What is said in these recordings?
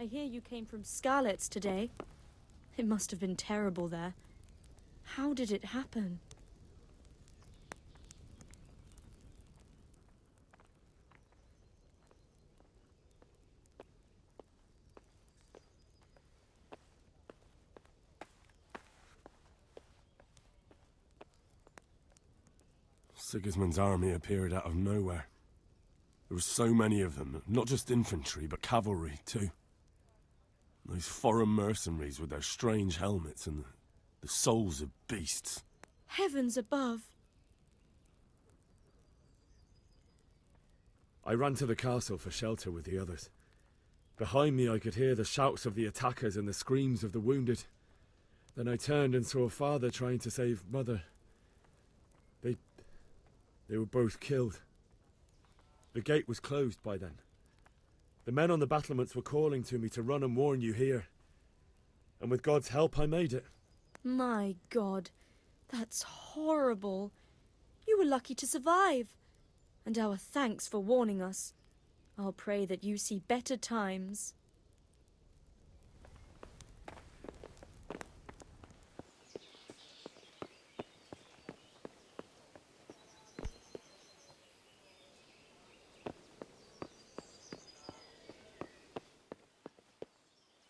hear you came from Scarlet's today. It must have been terrible there. How did it happen? Sigismund's army appeared out of nowhere. There were so many of them, not just infantry, but cavalry, too. Those foreign mercenaries with their strange helmets and the souls of beasts. Heavens above! I ran to the castle for shelter with the others. Behind me I could hear the shouts of the attackers and the screams of the wounded. Then I turned and saw Father trying to save Mother. They were both killed. The gate was closed by then. The men on the battlements were calling to me to run and warn you here. And with God's help, I made it. My God, that's horrible. You were lucky to survive. And our thanks for warning us. I'll pray that you see better times.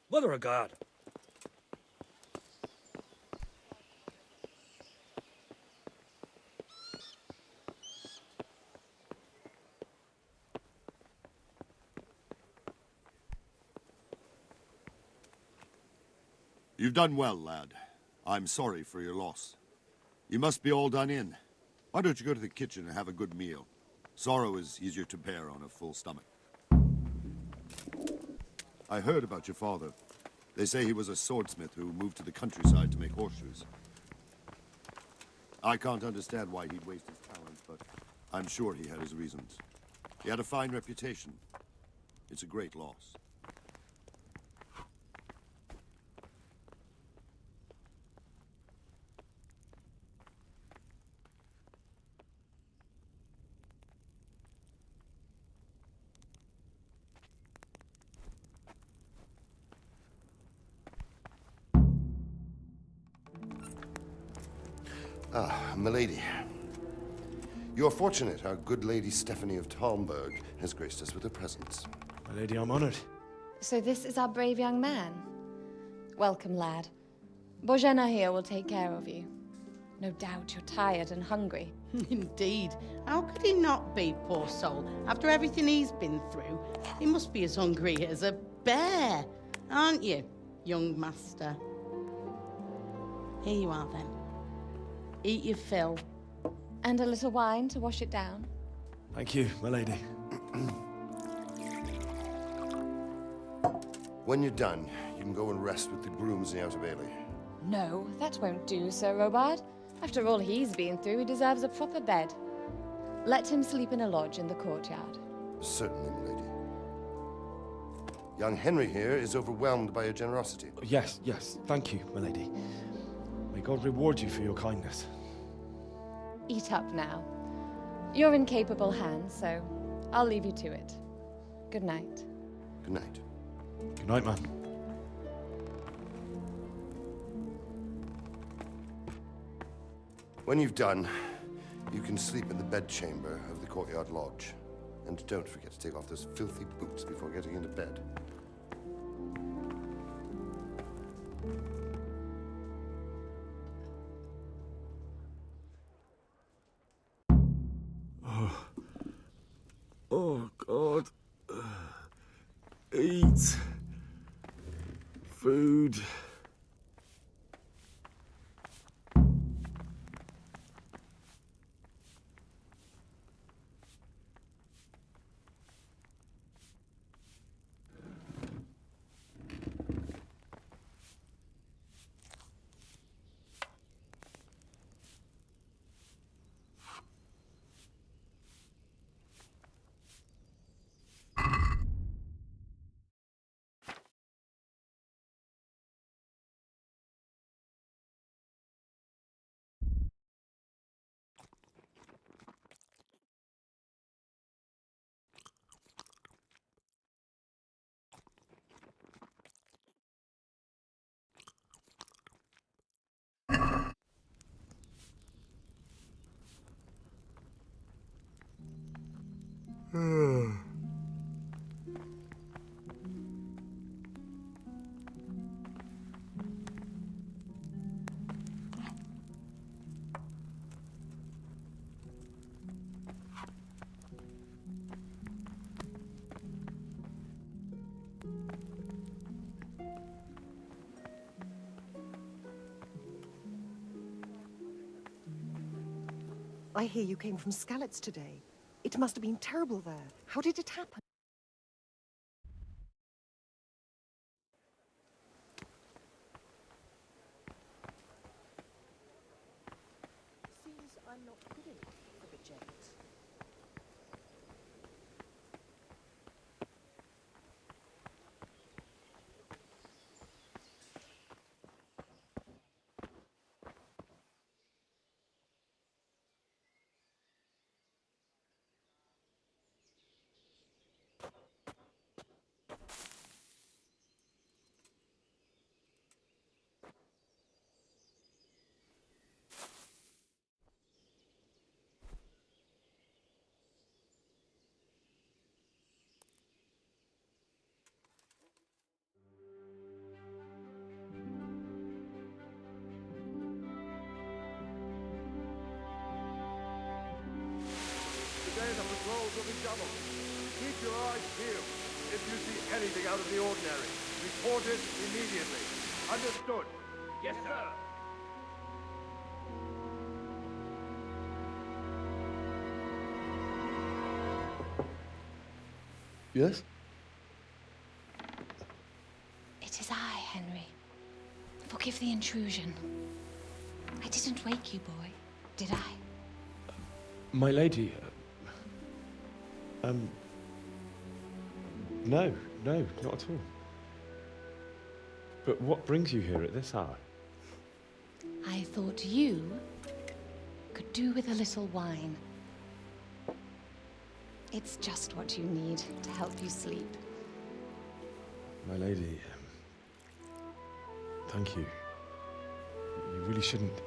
Mother of God! You've done well, lad. I'm sorry for your loss. You must be all done in. Why don't you go to the kitchen and have a good meal? Sorrow is easier to bear on a full stomach. I heard about your father. They say he was a swordsmith who moved to the countryside to make horseshoes. I can't understand why he'd waste his talent, but I'm sure he had his reasons. He had a fine reputation. It's a great loss. Ah, milady. You are fortunate our good lady Stephanie of Talmberg has graced us with her presence. My lady, I'm honored. So this is our brave young man. Welcome, lad. Bozhena here will take care of you. No doubt you're tired and hungry. Indeed. How could he not be, poor soul? After everything he's been through, he must be as hungry as a bear, aren't you, young master? Here you are, then. Eat your fill. And a little wine to wash it down. Thank you, my lady. When you're done, you can go and rest with the grooms in the Outer Bailey. No, that won't do, Sir Robard. After all he's been through, he deserves a proper bed. Let him sleep in a lodge in the courtyard. Certainly, milady. Young Henry here is overwhelmed by your generosity. Yes, thank you, my lady. May God reward you for your kindness. Eat up now. You're in capable hands, so I'll leave you to it. Good night. Good night. Good night, man. When you've done, you can sleep in the bedchamber of the courtyard lodge. And don't forget to take off those filthy boots before getting into bed. Oh, God. Eat. Food. I hear you came from Skalitz today. It must have been terrible there. How did it happen? Seems I'm not good enough for the Gent. Today the patrols will be doubled. Keep your eyes peeled. If you see anything out of the ordinary, report it immediately. Understood? Yes, sir. Yes? It is I, Henry. Forgive the intrusion. I didn't wake you, boy, did I? My lady, no, not at all. But what brings you here at this hour? I thought you could do with a little wine. It's just what you need to help you sleep. My lady, thank you. You really shouldn't.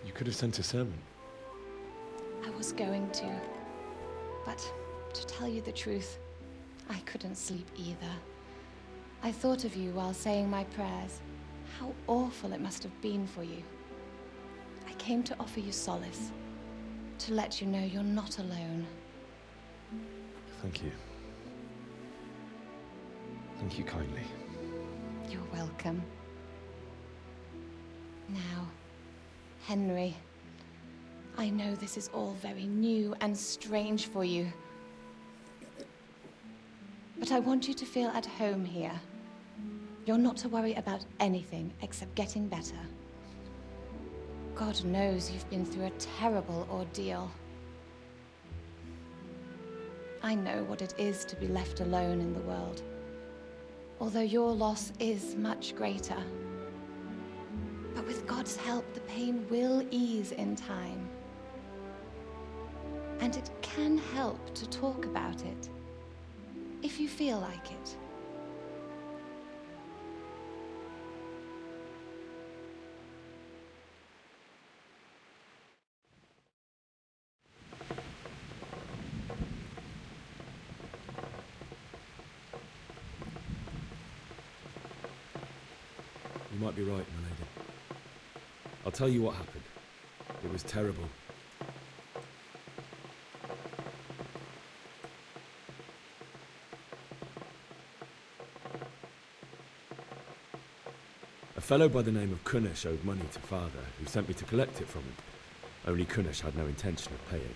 You could have sent a sermon. I was going to, but to tell you the truth, I couldn't sleep either. I thought of you while saying my prayers. How awful it must have been for you. I came to offer you solace, to let you know you're not alone. Thank you. Thank you kindly. You're welcome. Now, Henry, I know this is all very new and strange for you. But I want you to feel at home here. You're not to worry about anything except getting better. God knows you've been through a terrible ordeal. I know what it is to be left alone in the world, although your loss is much greater. But with God's help, the pain will ease in time. And it can help to talk about it, if you feel like it. You might be right, my lady. I'll tell you what happened. It was terrible. A fellow by the name of Kunnish owed money to Father, who sent me to collect it from him. Only Kunnish had no intention of paying.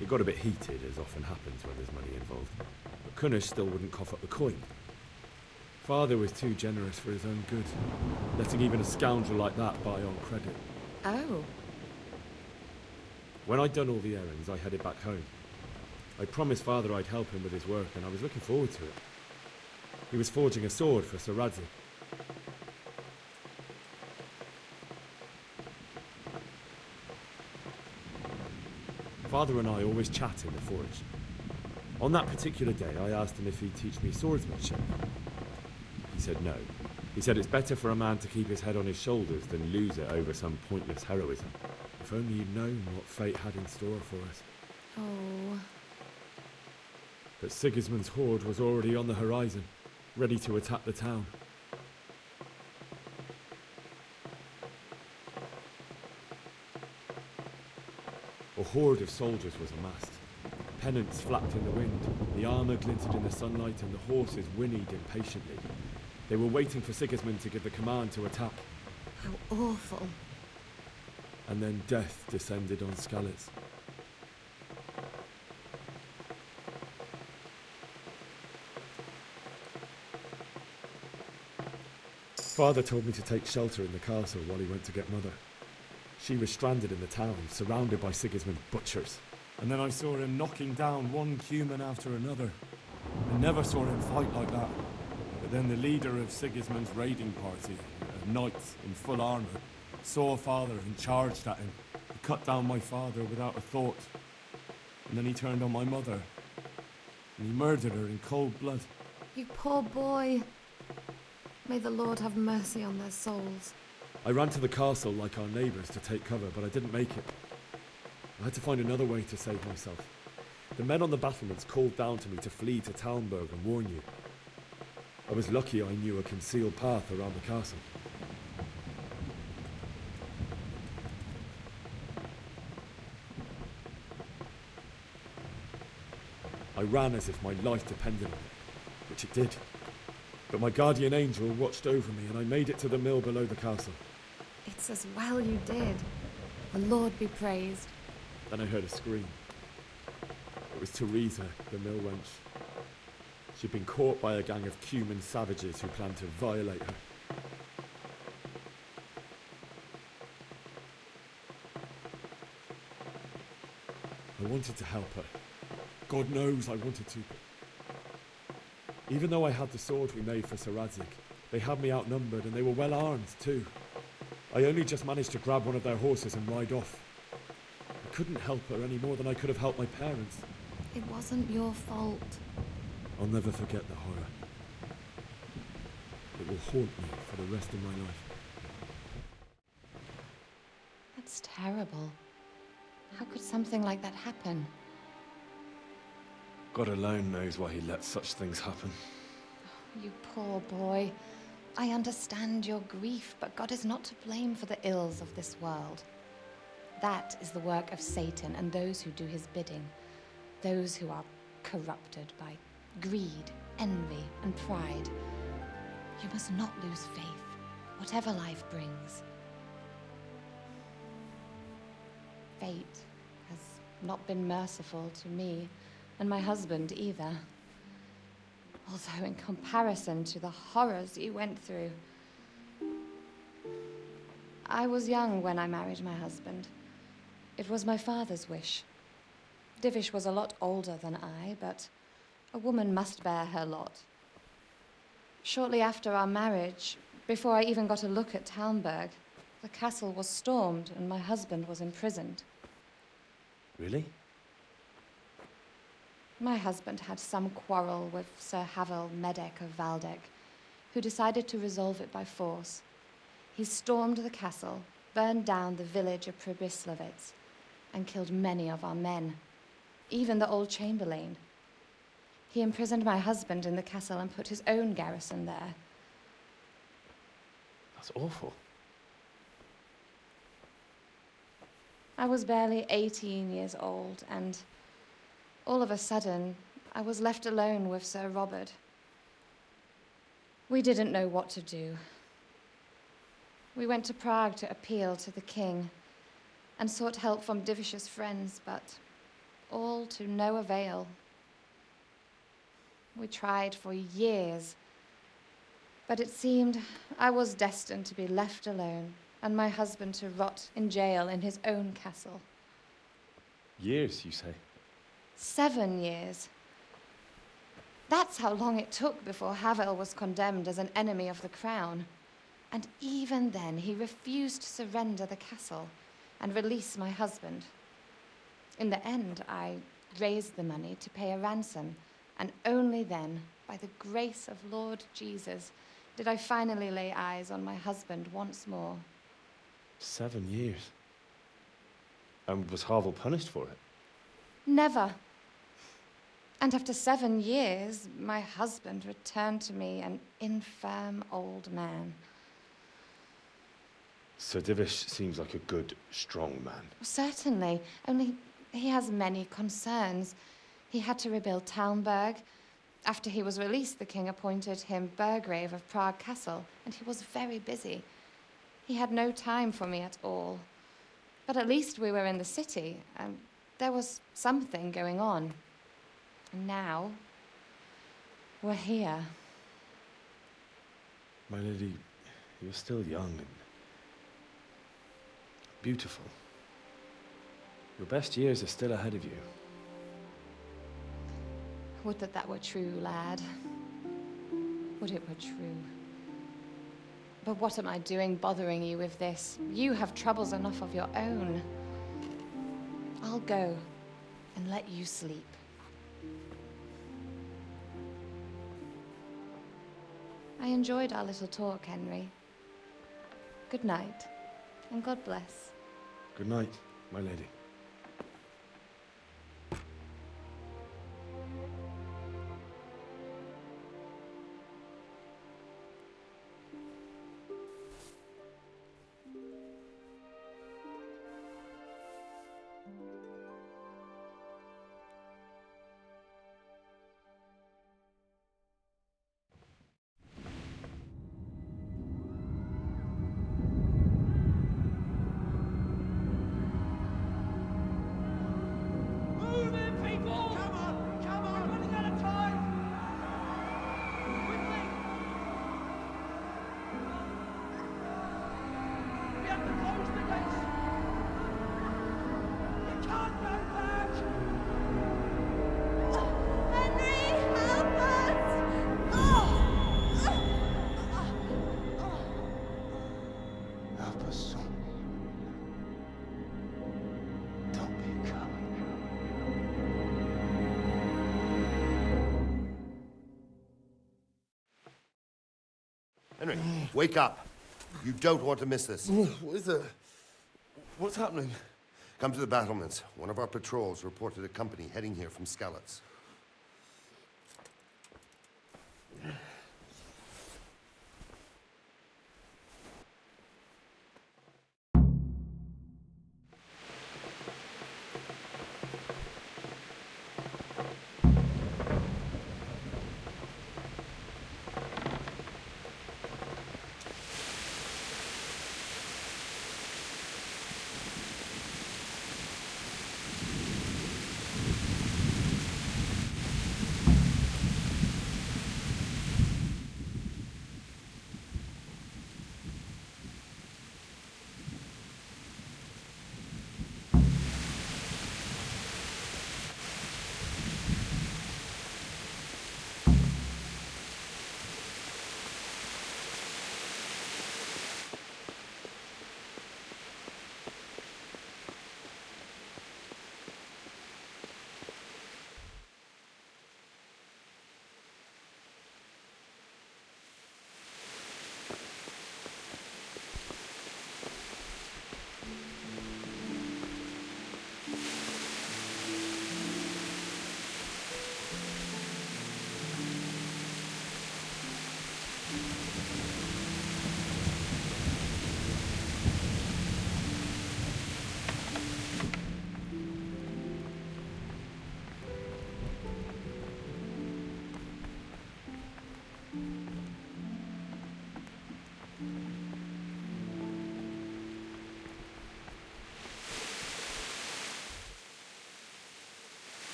It got a bit heated, as often happens when there's money involved. But Kunnish still wouldn't cough up the coin. Father was too generous for his own good, letting even a scoundrel like that buy on credit. Oh. When I'd done all the errands, I headed back home. I promised Father I'd help him with his work, and I was looking forward to it. He was forging a sword for Sir Radzik. Father and I always chat in the forge. On that particular day, I asked him if he'd teach me swordsmanship. He said no. He said it's better for a man to keep his head on his shoulders than lose it over some pointless heroism. If only you'd known what fate had in store for us. Oh. But Sigismund's horde was already on the horizon, ready to attack the town. A horde of soldiers was amassed. Pennants flapped in the wind, the armour glinted in the sunlight, and the horses whinnied impatiently. They were waiting for Sigismund to give the command to attack. How awful. And then death descended on Skalitz. Father told me to take shelter in the castle while he went to get Mother. She was stranded in the town, surrounded by Sigismund's butchers. And then I saw him knocking down one human after another. I never saw him fight like that. But then the leader of Sigismund's raiding party, a knight in full armour, saw Father and charged at him. He cut down my father without a thought. And then he turned on my mother. And he murdered her in cold blood. You poor boy. May the Lord have mercy on their souls. I ran to the castle like our neighbours to take cover, but I didn't make it. I had to find another way to save myself. The men on the battlements called down to me to flee to Talmberg and warn you. I was lucky I knew a concealed path around the castle. I ran as if my life depended on it, which it did. But my guardian angel watched over me and I made it to the mill below the castle. It's as well you did. The Lord be praised. Then I heard a scream. It was Teresa, the mill wench. She'd been caught by a gang of Cuman savages who planned to violate her. I wanted to help her. God knows I wanted to. Even though I had the sword we made for Sir Radzik, they had me outnumbered and they were well armed too. I only just managed to grab one of their horses and ride off. I couldn't help her any more than I could have helped my parents. It wasn't your fault. I'll never forget the horror. It will haunt me for the rest of my life. That's terrible. How could something like that happen? God alone knows why he lets such things happen. You poor boy. I understand your grief, but God is not to blame for the ills of this world. That is the work of Satan and those who do his bidding. Those who are corrupted by greed, envy, and pride. You must not lose faith, whatever life brings. Fate has not been merciful to me, and my husband either. Although in comparison to the horrors you went through. I was young when I married my husband. It was my father's wish. Divish was a lot older than I, but a woman must bear her lot. Shortly after our marriage, before I even got a look at Talmberg, the castle was stormed and my husband was imprisoned. Really? My husband had some quarrel with Sir Havel Medek of Valdek, who decided to resolve it by force. He stormed the castle, burned down the village of Pribyslavitz, and killed many of our men, even the old chamberlain. He imprisoned my husband in the castle and put his own garrison there. That's awful. I was barely 18 years old, and all of a sudden, I was left alone with Sir Robert. We didn't know what to do. We went to Prague to appeal to the king and sought help from Divish's friends, but all to no avail. We tried for years, but it seemed I was destined to be left alone and my husband to rot in jail in his own castle. Years, you say? 7 years. That's how long it took before Havel was condemned as an enemy of the crown. And even then, he refused to surrender the castle and release my husband. In the end, I raised the money to pay a ransom, and only then, by the grace of Lord Jesus, did I finally lay eyes on my husband once more. 7 years? And was Havel punished for it? Never. And after 7 years, my husband returned to me an infirm old man. Sir Divish seems like a good, strong man. Certainly, only he has many concerns. He had to rebuild Talmberg. After he was released, the king appointed him Burgrave of Prague Castle, and he was very busy. He had no time for me at all. But at least we were in the city, and there was something going on. And now, we're here. My lady, you're still young and beautiful. Your best years are still ahead of you. Would that that were true, lad. Would it were true. But what am I doing bothering you with this? You have troubles enough of your own. I'll go and let you sleep. I enjoyed our little talk, Henry. Good night, and God bless. Good night, my lady. Henry, wake up. You don't want to miss this. What is it? What's happening? Come to the battlements. One of our patrols reported a company heading here from Skalitz.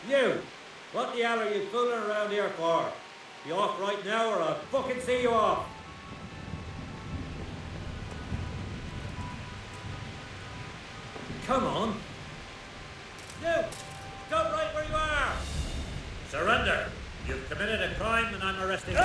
You! What the hell are you fooling around here for? You off right now or I'll fucking see you off! Come on! You! Stop right where you are! Surrender! You've committed a crime and I'm arresting you.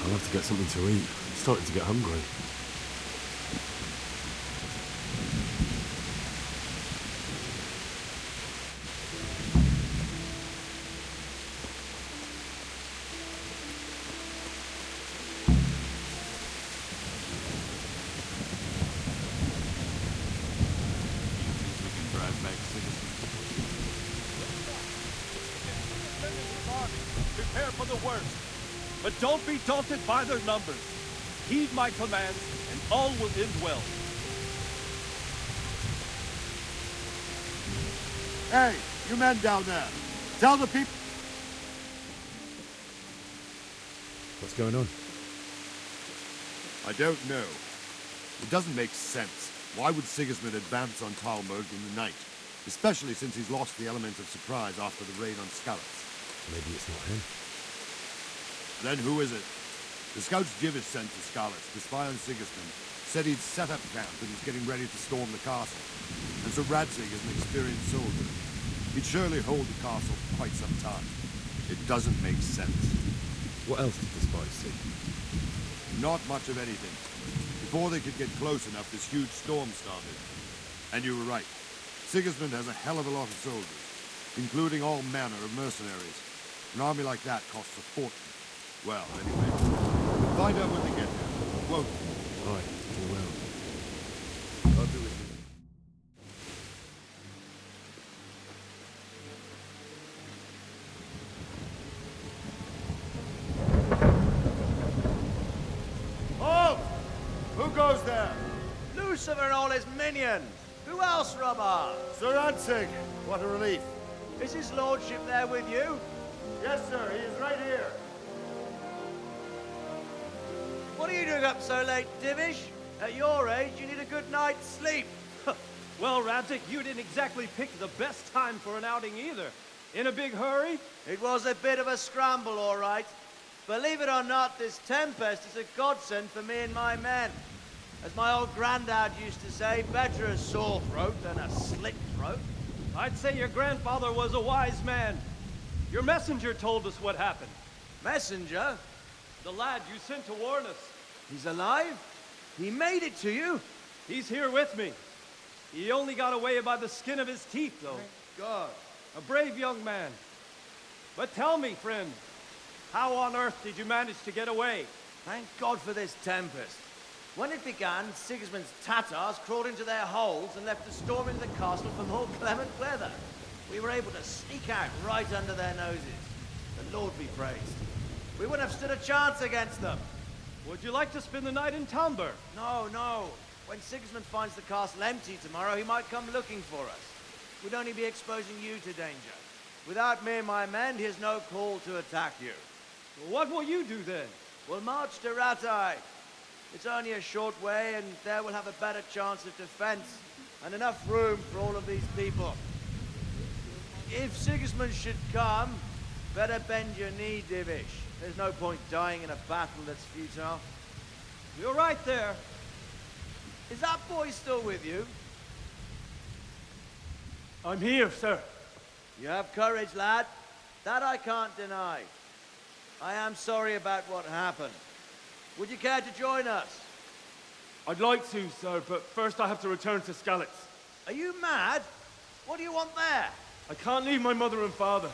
I'll have to get something to eat. I'm starting to get hungry. Prepare for the worst. But don't be daunted by their numbers. Heed my commands, and all will end well. Hey, you men down there. Tell the people... What's going on? I don't know. It doesn't make sense. Why would Sigismund advance on Talmberg in the night? Especially since he's lost the element of surprise after the raid on Skalitz. Maybe it's not him. Then who is it? The scouts Divis sent to Skalitz to spy on Sigismund said he'd set up camp and was getting ready to storm the castle. And so Radzig is an experienced soldier. He'd surely hold the castle for quite some time. It doesn't make sense. What else did the spies see? Not much of anything. Before they could get close enough, this huge storm started. And you were right. Sigismund has a hell of a lot of soldiers, including all manner of mercenaries. An army like that costs a fortune. Well, anyway, we'll find out when they get there, won't we? Aye, we will. I'll do it. Halt! Who goes there? Lucifer and all his minions. Who else, Robert? Sir Ansig, what a relief. Is his lordship there with you? Yes, sir, he is right here. What are you doing up so late, Divish? At your age, you need a good night's sleep. Well, Radzik, you didn't exactly pick the best time for an outing either. In a big hurry? It was a bit of a scramble, all right. Believe it or not, this tempest is a godsend for me and my men. As my old granddad used to say, better a sore throat than a slit throat. I'd say your grandfather was a wise man. Your messenger told us what happened. Messenger? The lad you sent to warn us. He's alive? He made it to you? He's here with me. He only got away by the skin of his teeth, though. Thank God. A brave young man. But tell me, friend, how on earth did you manage to get away? Thank God for this tempest. When it began, Sigismund's Tatars crawled into their holes and left a storm in the castle for more clement weather. We were able to sneak out right under their noses. The Lord be praised. We wouldn't have stood a chance against them. Would you like to spend the night in Tamber? No, no. When Sigismund finds the castle empty tomorrow, he might come looking for us. We'd only be exposing you to danger. Without me and my men, he has no call to attack you. What will you do then? We'll march to Ratai. It's only a short way, and there we'll have a better chance of defense and enough room for all of these people. If Sigismund should come, better bend your knee, Divish. There's no point dying in a battle that's futile. You're right there. Is that boy still with you? I'm here, sir. You have courage, lad. That I can't deny. I am sorry about what happened. Would you care to join us? I'd like to, sir, but first I have to return to Skalitz. Are you mad? What do you want there? I can't leave my mother and father.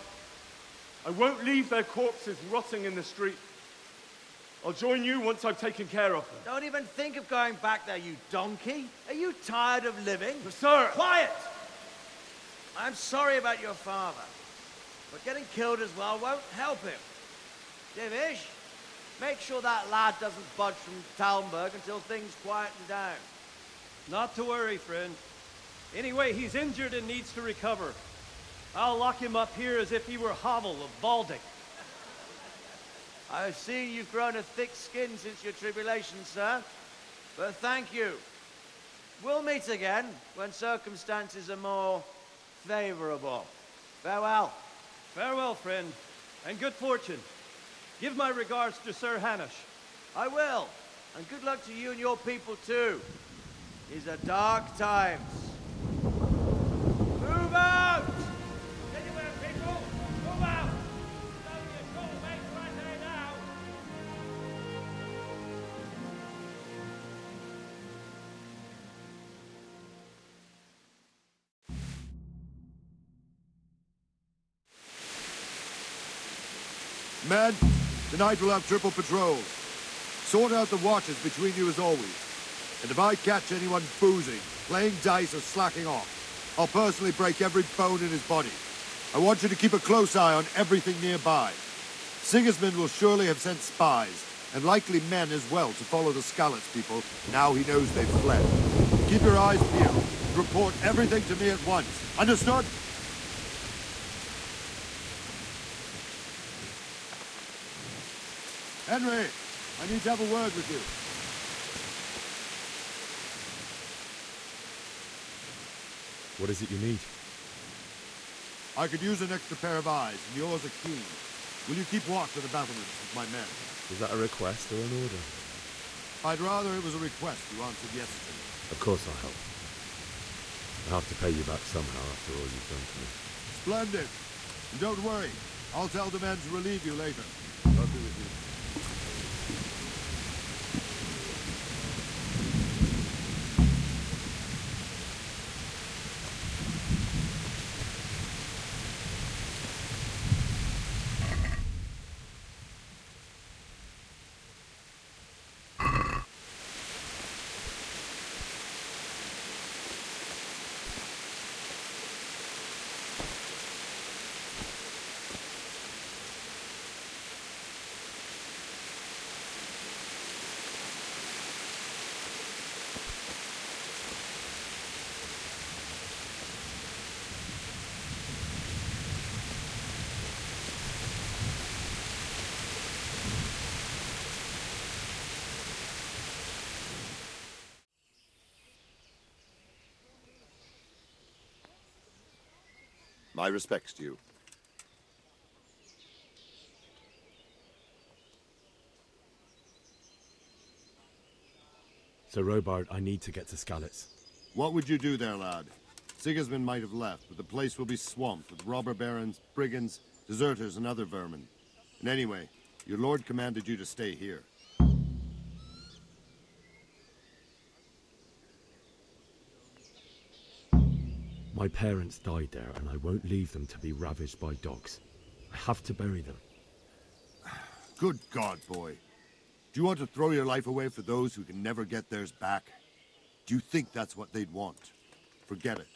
I won't leave their corpses rotting in the street. I'll join you once I've taken care of them. Don't even think of going back there, you donkey. Are you tired of living? But sir! Quiet! I'm sorry about your father, but getting killed as well won't help him. Divish, make sure that lad doesn't budge from Talmberg until things quieten down. Not to worry, friend. Anyway, he's injured and needs to recover. I'll lock him up here as if he were Havel of Baldic. I've seen you've grown a thick skin since your tribulation, sir. But thank you. We'll meet again when circumstances are more favorable. Farewell. Farewell, friend, and good fortune. Give my regards to Sir Hanush. I will. And good luck to you and your people, too. These are dark times. Move out! Anywhere, people! Move out! It's only a short way to Rattay now. Men, tonight we'll have triple patrols. Sort out the watches between you as always. And if I catch anyone boozing, playing dice or slacking off, I'll personally break every bone in his body. I want you to keep a close eye on everything nearby. Sigismund will surely have sent spies, and likely men as well, to follow the Skalitz people now he knows they've fled. Keep your eyes peeled. Report everything to me at once. Understood? Henry, I need to have a word with you. What is it you need? I could use an extra pair of eyes, and yours are keen. Will you keep watch of the battlements with my men? Was that a request or an order? I'd rather it was a request you answered yesterday. Of course I'll help. I'll have to pay you back somehow after all you've done for me. Splendid. And don't worry, I'll tell the men to relieve you later. I'll be with you. My respects to you. Sir Robard, I need to get to Skalitz. What would you do there, lad? Sigismund might have left, but the place will be swamped with robber barons, brigands, deserters, and other vermin. And anyway, your lord commanded you to stay here. My parents died there, and I won't leave them to be ravaged by dogs. I have to bury them. Good God, boy. Do you want to throw your life away for those who can never get theirs back? Do you think that's what they'd want? Forget it.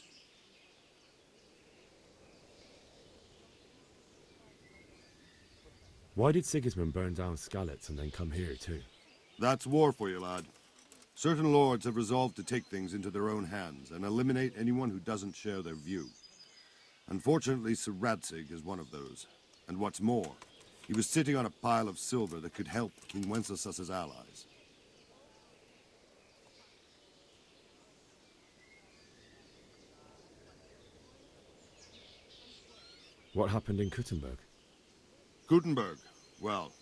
Why did Sigismund burn down Skalitz and then come here too? That's war for you, lad. Certain lords have resolved to take things into their own hands and eliminate anyone who doesn't share their view. Unfortunately, Sir Radzig is one of those. And what's more, he was sitting on a pile of silver that could help King Wenceslas's allies. What happened in Kuttenberg? Gutenberg, well,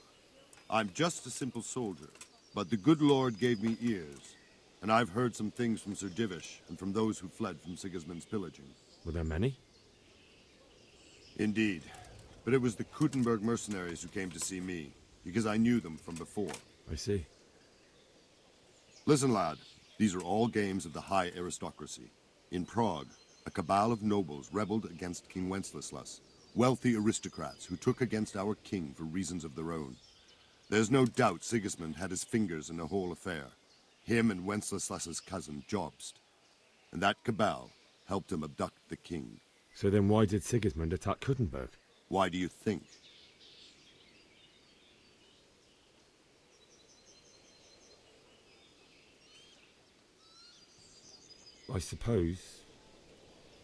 I'm just a simple soldier, but the good Lord gave me ears, and I've heard some things from Sir Divish and from those who fled from Sigismund's pillaging. Were there many? Indeed, but it was the Kuttenberg mercenaries who came to see me, because I knew them from before. I see. Listen, lad, these are all games of the high aristocracy. In Prague, a cabal of nobles rebelled against King Wenceslas, wealthy aristocrats who took against our king for reasons of their own. There's no doubt Sigismund had his fingers in the whole affair. Him and Wenceslas's cousin, Jobst. And that cabal helped him abduct the king. So then why did Sigismund attack Kuttenberg? Why do you think? I suppose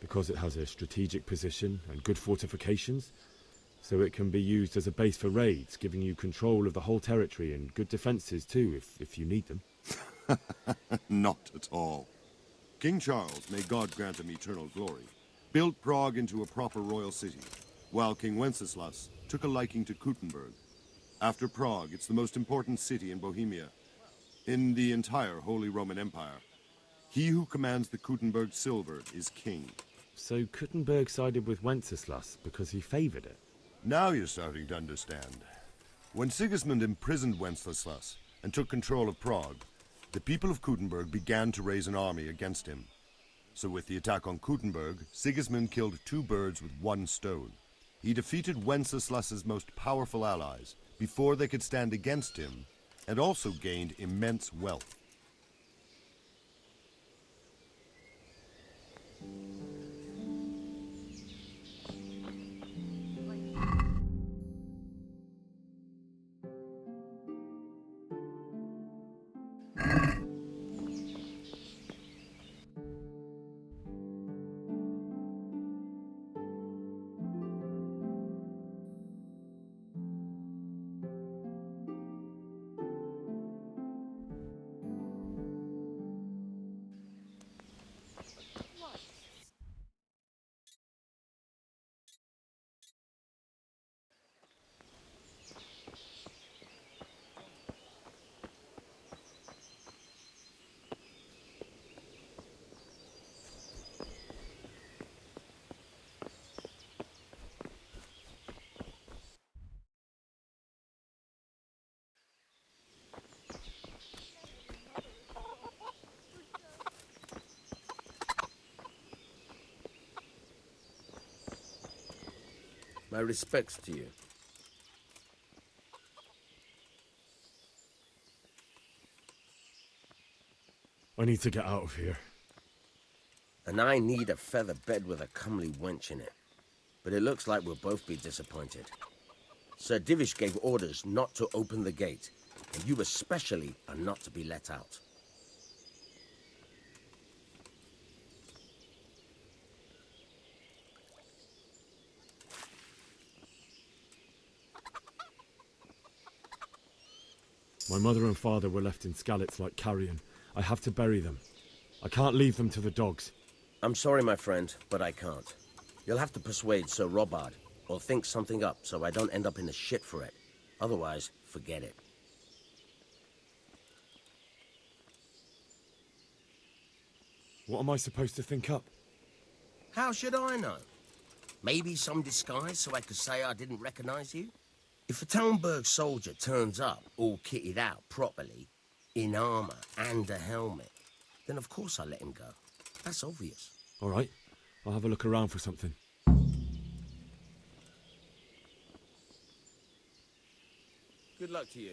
because it has a strategic position and good fortifications, so it can be used as a base for raids, giving you control of the whole territory and good defences too, if you need them. Not at all. King Charles, may God grant him eternal glory, built Prague into a proper royal city, while King Wenceslas took a liking to Kuttenberg. After Prague, it's the most important city in Bohemia, in the entire Holy Roman Empire. He who commands the Kuttenberg silver is king. So Kuttenberg sided with Wenceslas because he favoured it? Now you're starting to understand. When Sigismund imprisoned Wenceslas and took control of Prague, the people of Kuttenberg began to raise an army against him. So with the attack on Kuttenberg, Sigismund killed two birds with one stone. He defeated Wenceslas's most powerful allies before they could stand against him, and also gained immense wealth. My respects to you. I need to get out of here. And I need a feather bed with a comely wench in it. But it looks like we'll both be disappointed. Sir Divish gave orders not to open the gate, and you especially are not to be let out. My mother and father were left in Skalitz like carrion. I have to bury them. I can't leave them to the dogs. I'm sorry, my friend, but I can't. You'll have to persuade Sir Robard, or think something up so I don't end up in the shit for it. Otherwise, forget it. What am I supposed to think up? How should I know? Maybe some disguise so I could say I didn't recognize you? If a Talmberg soldier turns up, all kitted out properly, in armor and a helmet, then of course I let him go. That's obvious. All right, I'll have a look around for something. Good luck to you.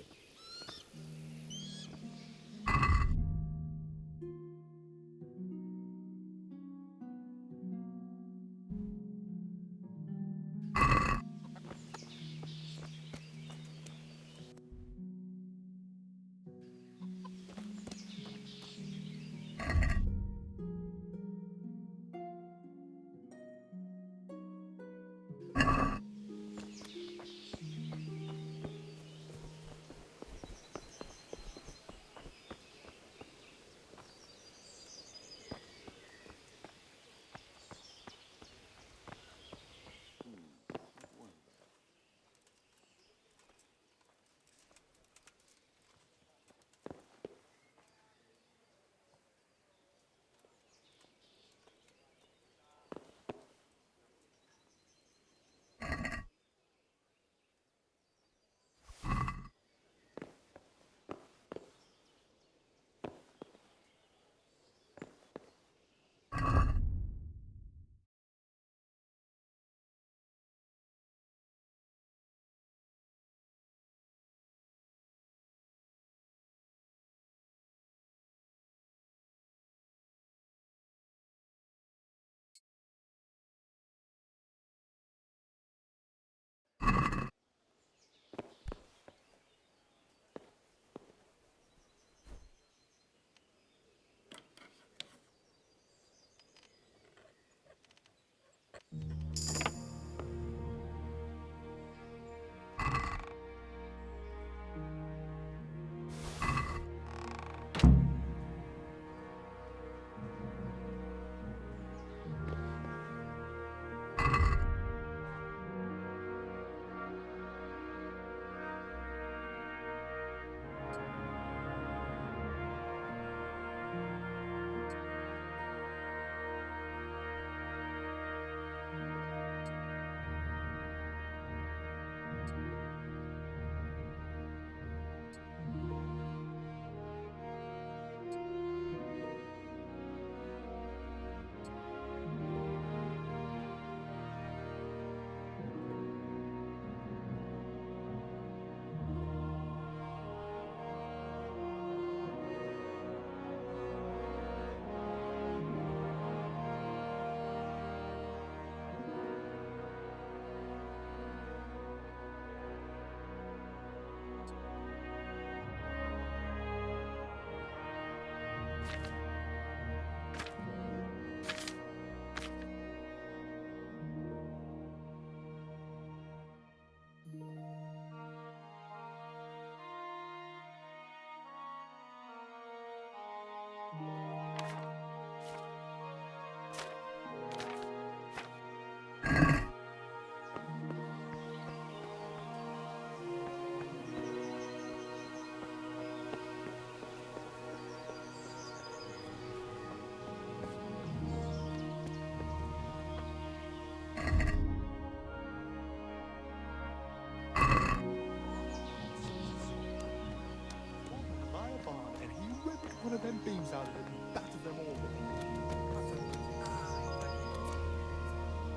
One of them beams out of it and battered them all.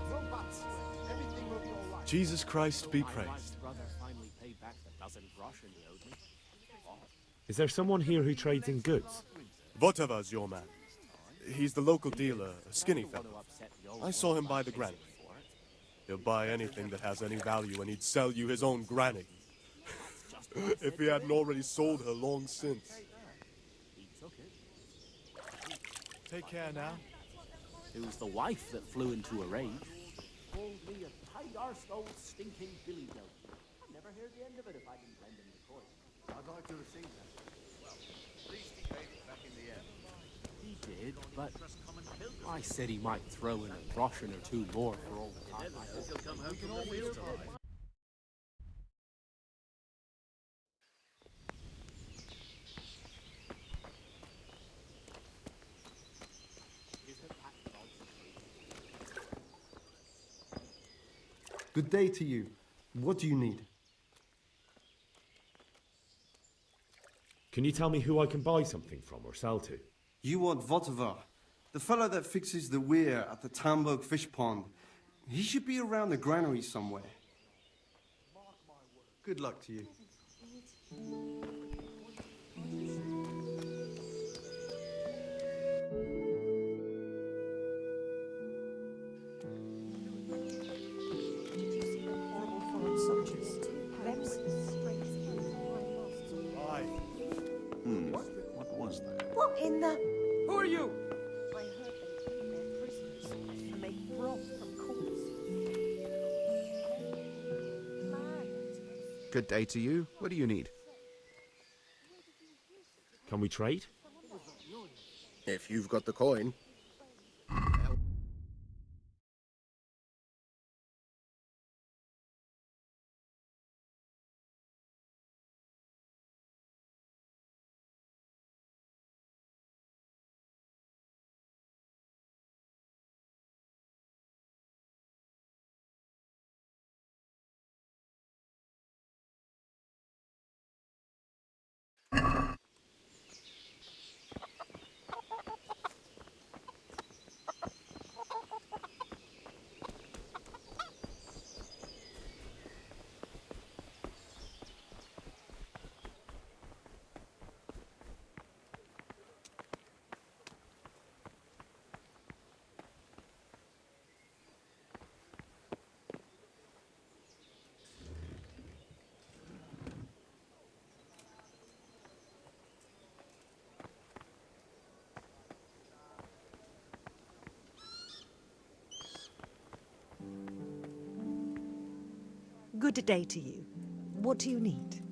No buts. Everything will be all right. Jesus Christ be praised. Is there someone here who trades in goods? Votava's your man. He's the local dealer, a skinny fellow. I saw him buy the granny. He'll buy anything that has any value, and he'd sell you his own granny. If he hadn't already sold her long since. Take care now. It was the wife that flew into a rage. Called me a tight-arsed old stinking billy goat. I'd never hear the end of it if I didn't lend him the coin. I'd like to have seen that. Well, at least he made it back in the end. He did, but I said he might throw in a groschen or two more for all the time I owe. Good day to you. What do you need? Can you tell me who I can buy something from or sell to? You want Votivar, the fellow that fixes the weir at the Tamburg fish pond. He should be around the granary somewhere. Good luck to you. What was that? What in the... Who are you? I heard they keep their prisoners and make broth from corpses. Good day to you. What do you need? Can we trade? If you've got the coin. Good day to you. What do you need?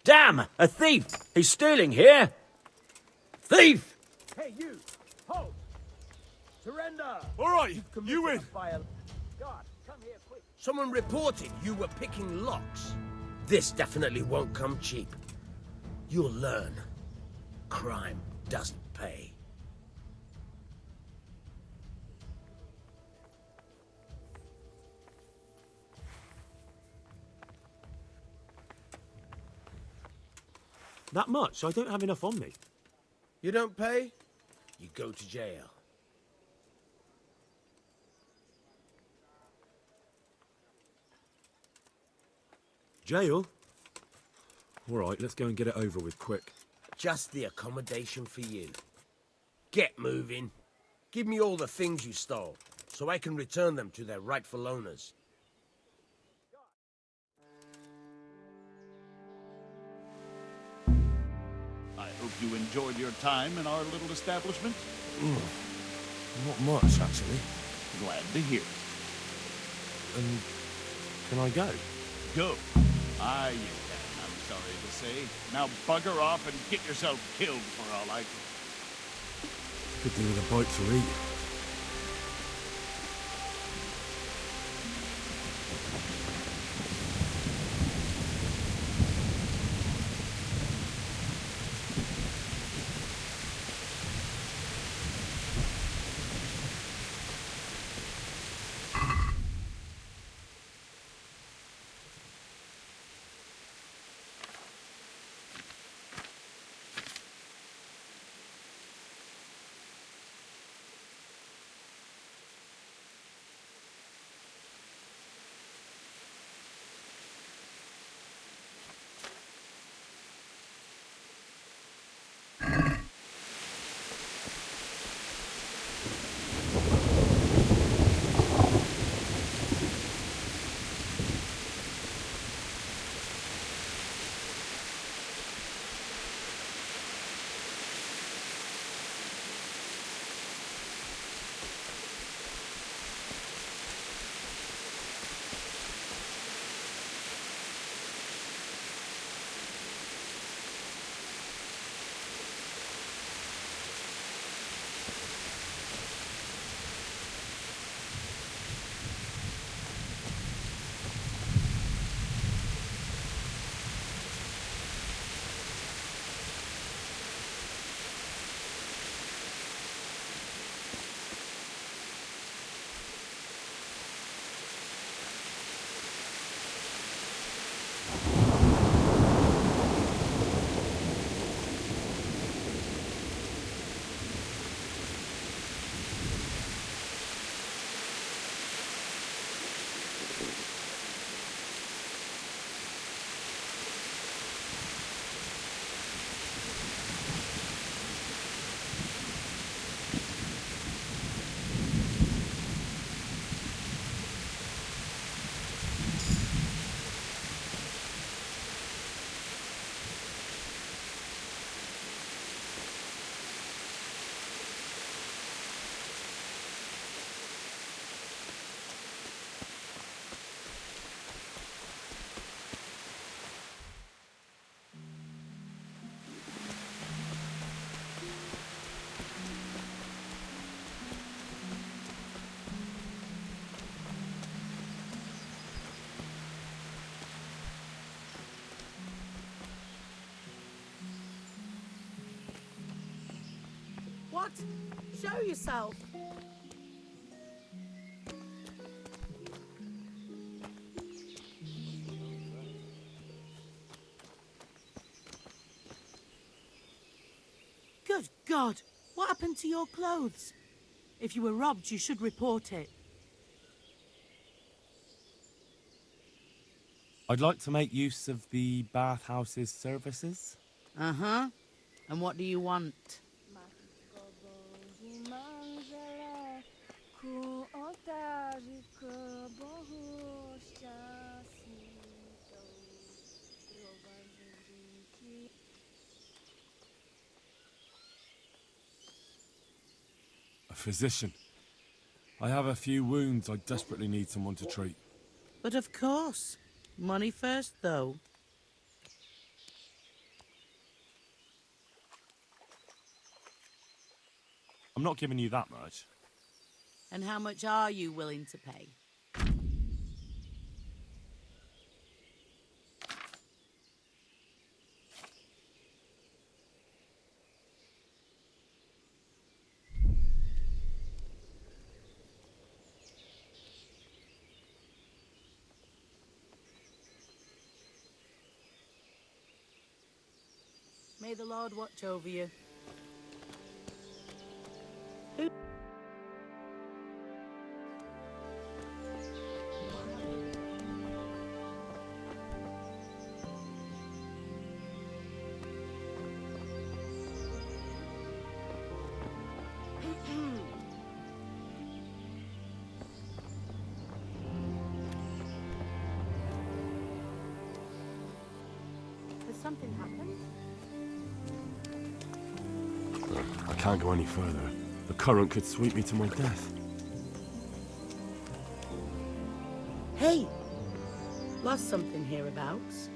Damn! A thief! He's stealing here! Thief! Hey, you! Halt! Surrender! All right, you win! God, come here quick. Someone reported you were picking locks. This definitely won't come cheap. You'll learn. Crime doesn't pay. That much? I don't have enough on me. You don't pay? You go to jail. Jail? All right, let's go and get it over with quick. Just the accommodation for you. Get moving. Give me all the things you stole, so I can return them to their rightful owners. I hope you enjoyed your time in our little establishment. Not much, actually. Glad to hear it. And can I go? Go. Ah, you can, I'm sorry to say. Now bugger off and get yourself killed for all I care. Could do with a bite to eat. What? Show yourself. Good God! What happened to your clothes? If you were robbed, you should report it. I'd like to make use of the bathhouse's services. Uh-huh. And what do you want? A physician. I have a few wounds I desperately need someone to treat. But of course. Money first, though. I'm not giving you that much. And how much are you willing to pay? May the Lord watch over you. Has something happened? I can't go any further. The current could sweep me to my death. Hey! Lost something hereabouts.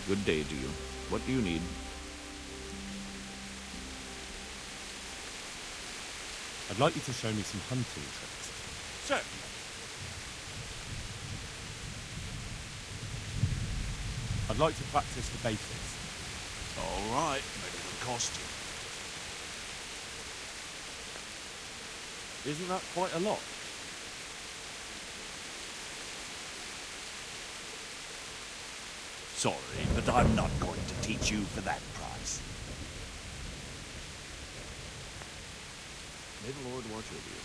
Good day to you. What do you need? I'd like you to show me some hunting tricks. Certainly. I'd like to practice the basics. All right, but it'll cost you. Isn't that quite a lot? Sorry, but I'm not going to teach you for that price. May the Lord watch over you.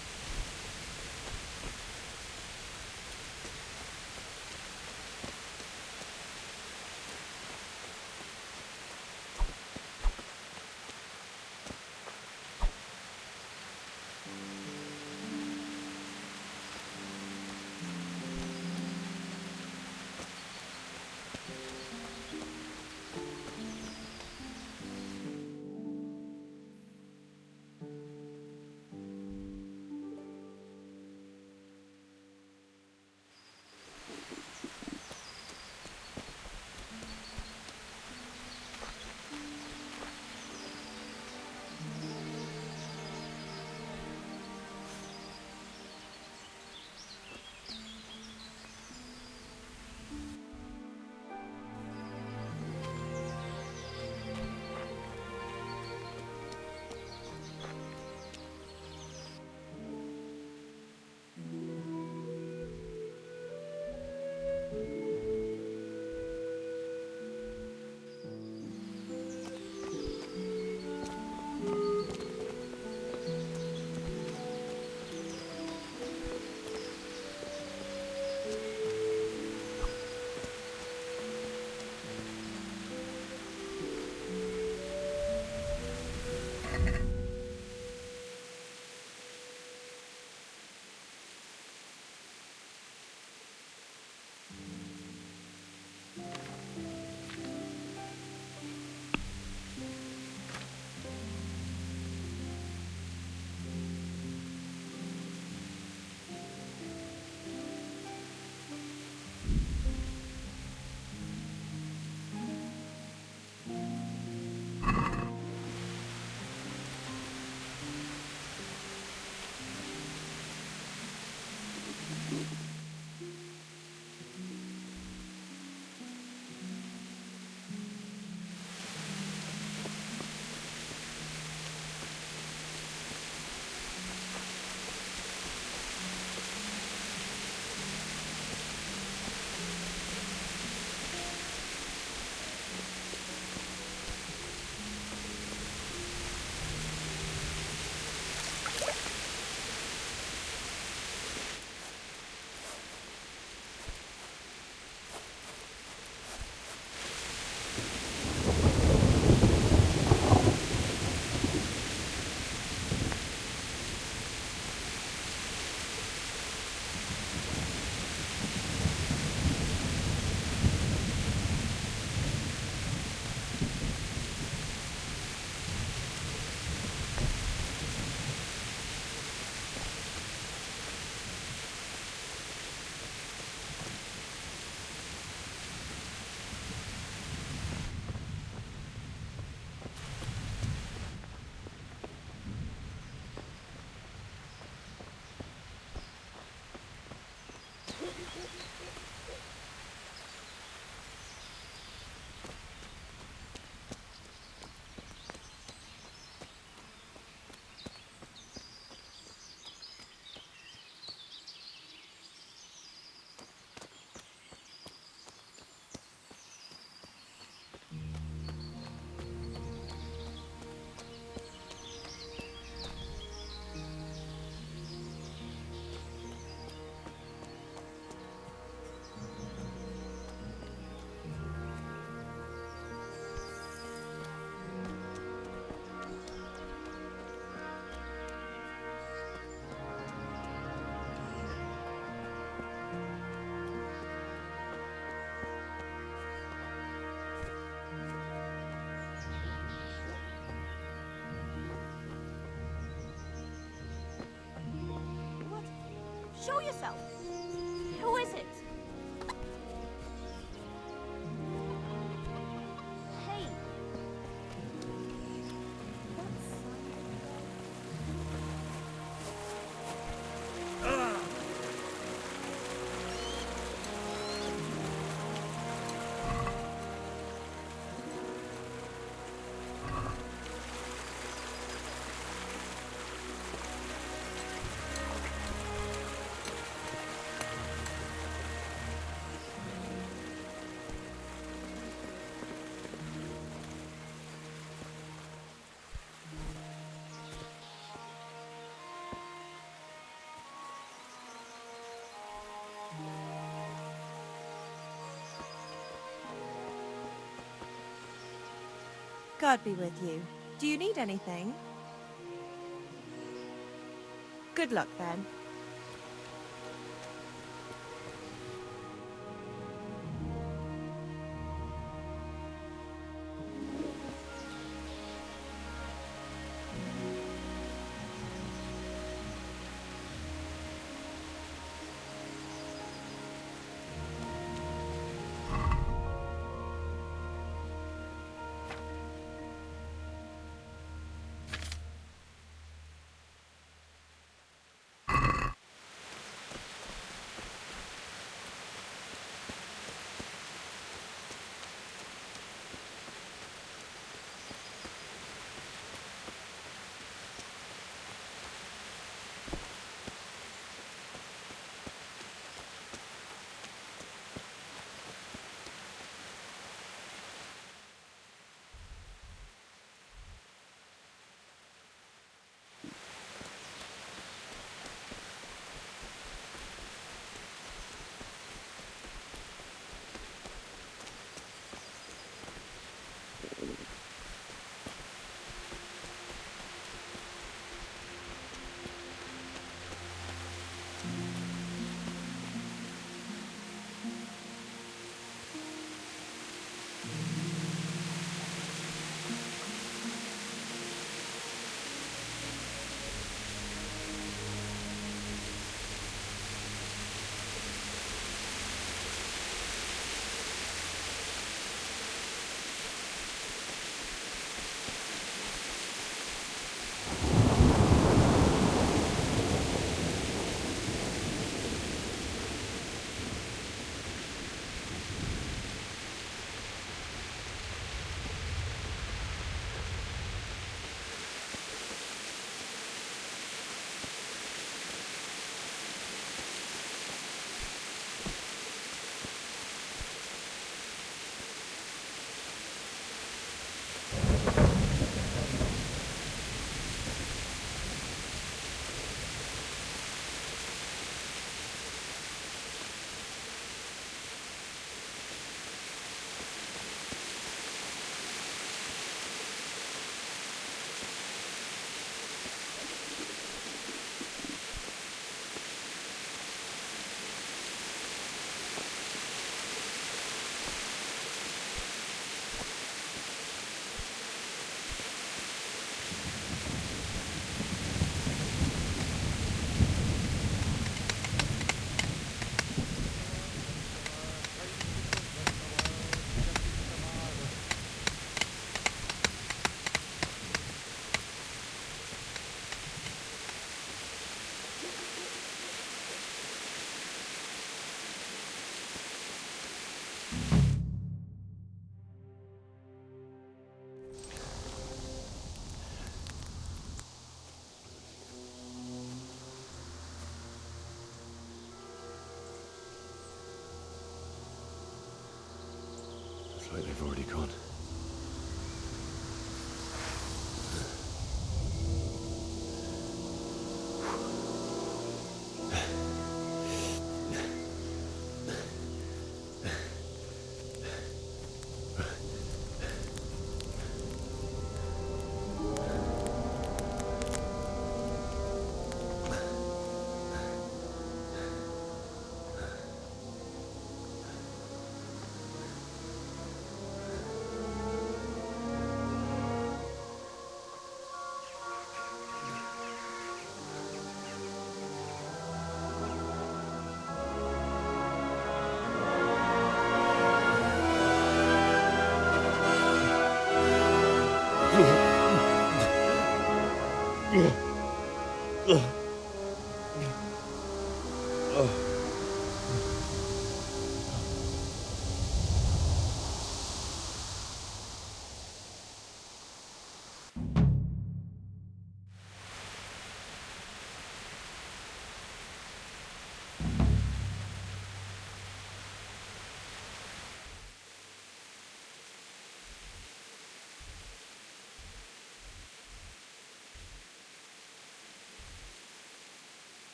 Show yourself! Who is it? God be with you. Do you need anything? Good luck, then. Looks like they've already gone.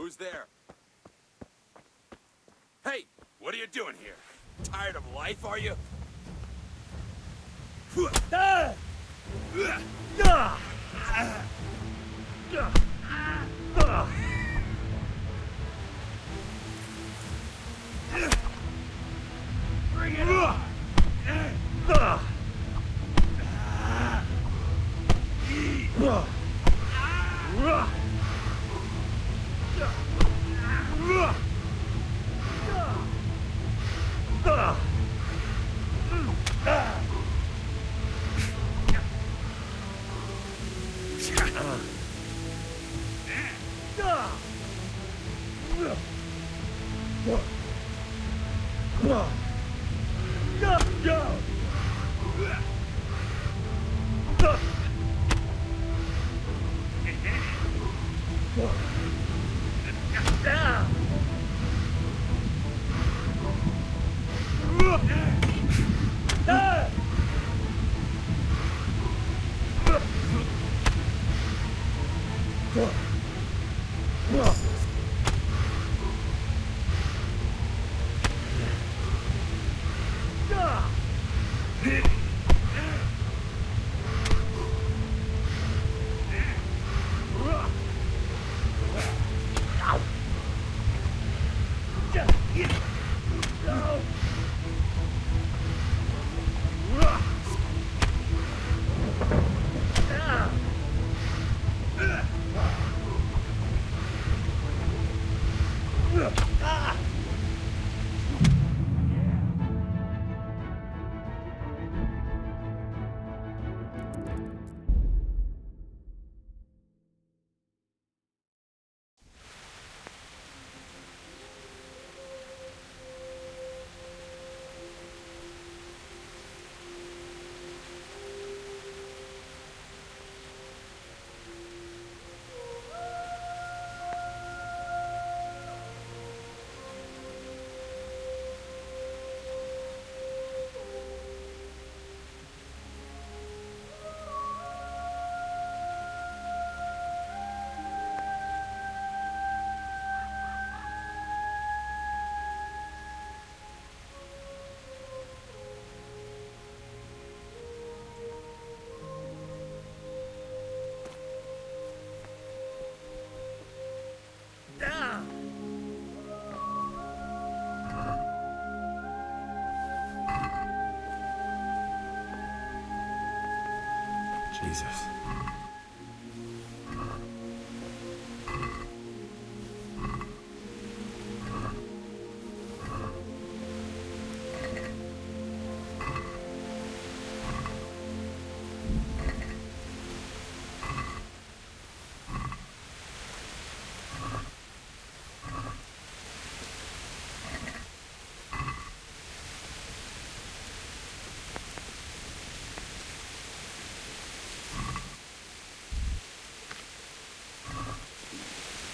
Who's there? Hey, what are you doing here? Tired of life, are you? Bring it on! Jesus.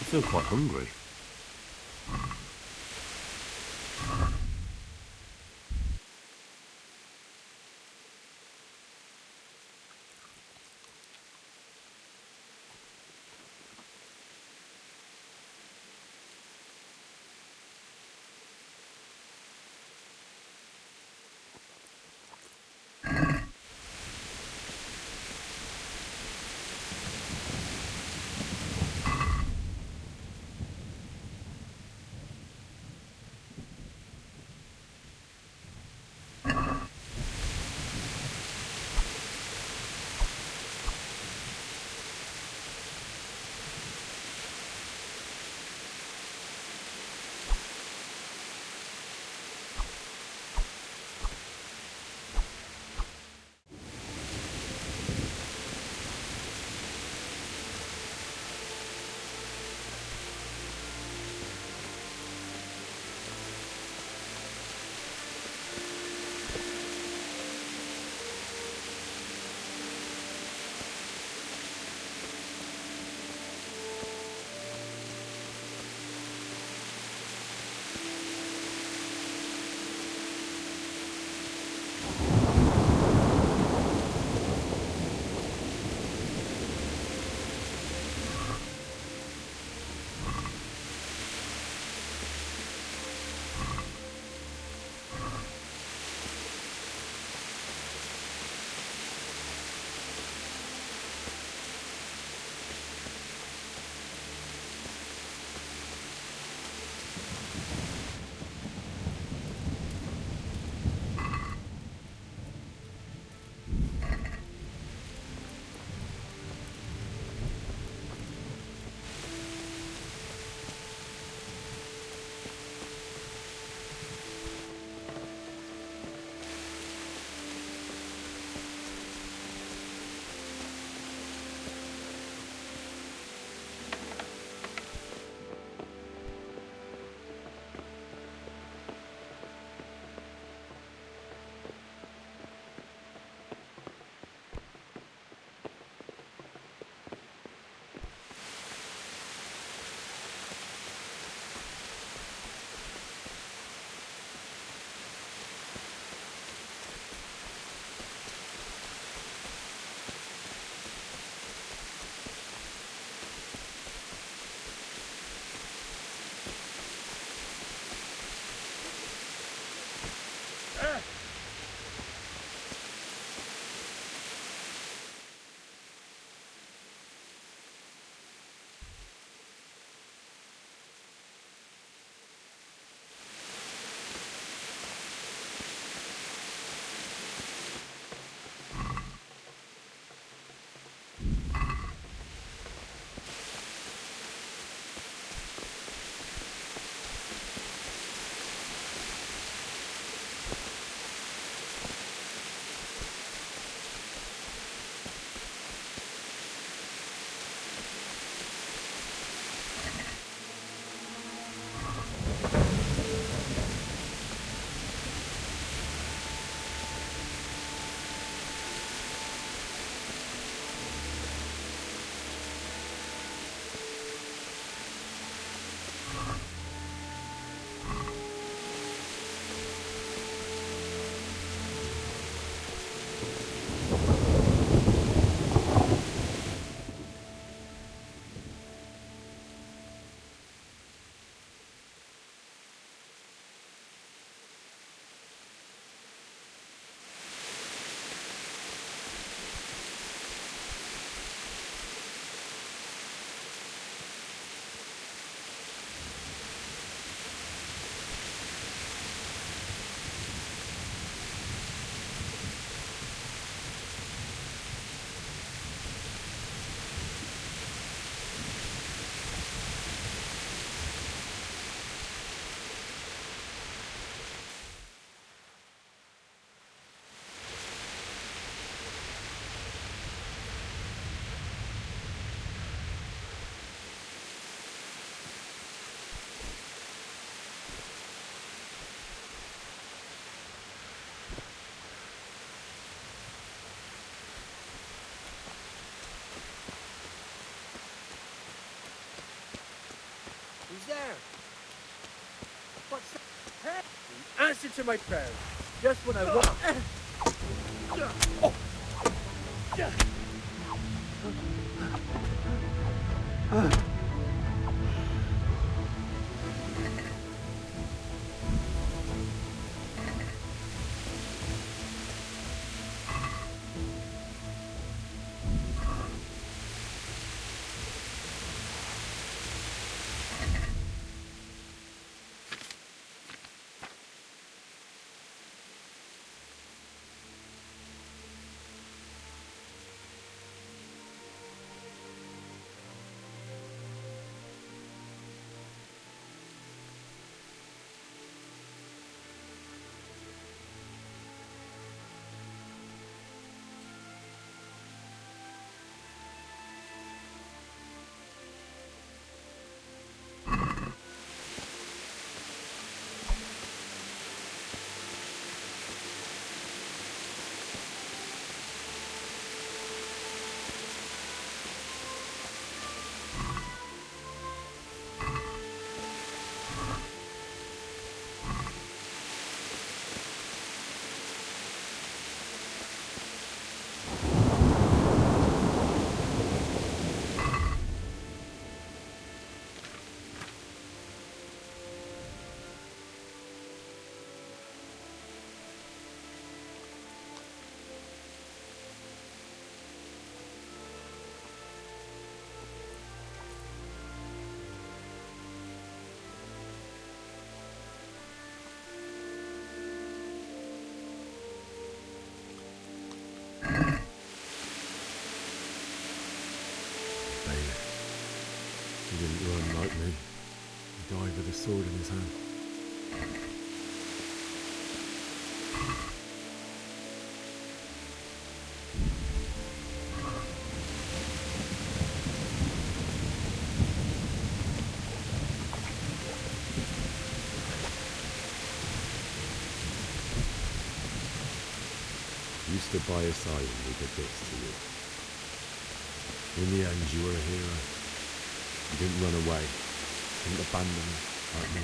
I feel quite hungry. answer to my prayers. Just when I want... He didn't run like me. He died with a sword in his hand. You stood by his side and he did this to you. In the end, you were a hero. You didn't run away. Didn't abandon me like me.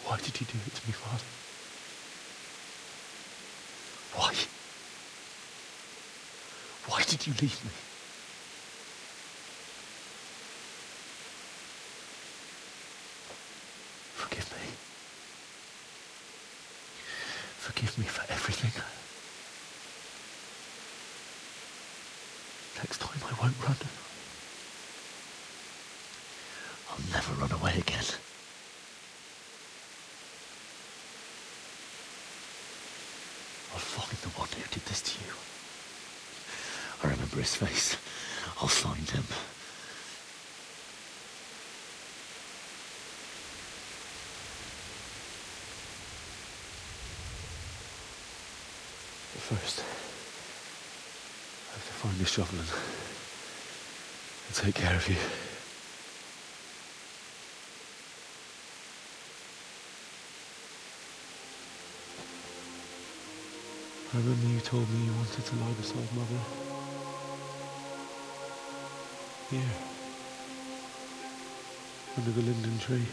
Why did you do it to me, Father? Why? Why did you leave me? Forgive me. Forgive me for everything. Next time I won't run. I'll never run away again. I'll find the one who did this to you. I remember his face. I'll find him. But first, I have to find the shovel and take care of you. I remember you told me you wanted to lie beside Mother. Here. Under the linden tree.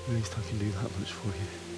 At least I can do that much for you.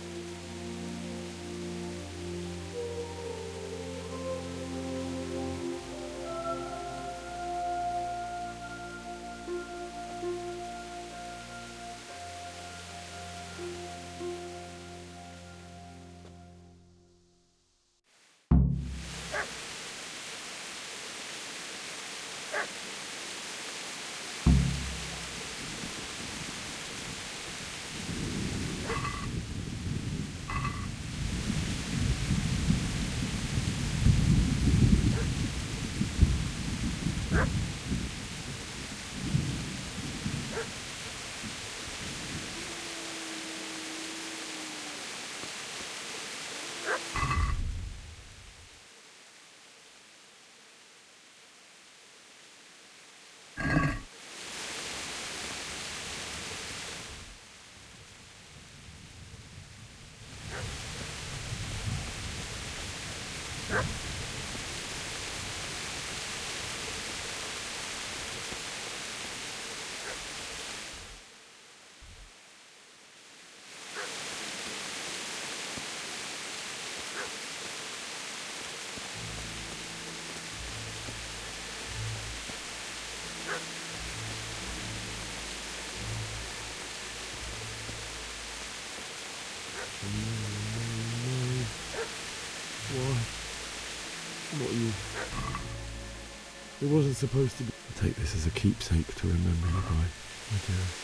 Why? Not you. It wasn't supposed to be. I'll take this as a keepsake to remember you by, my dearest.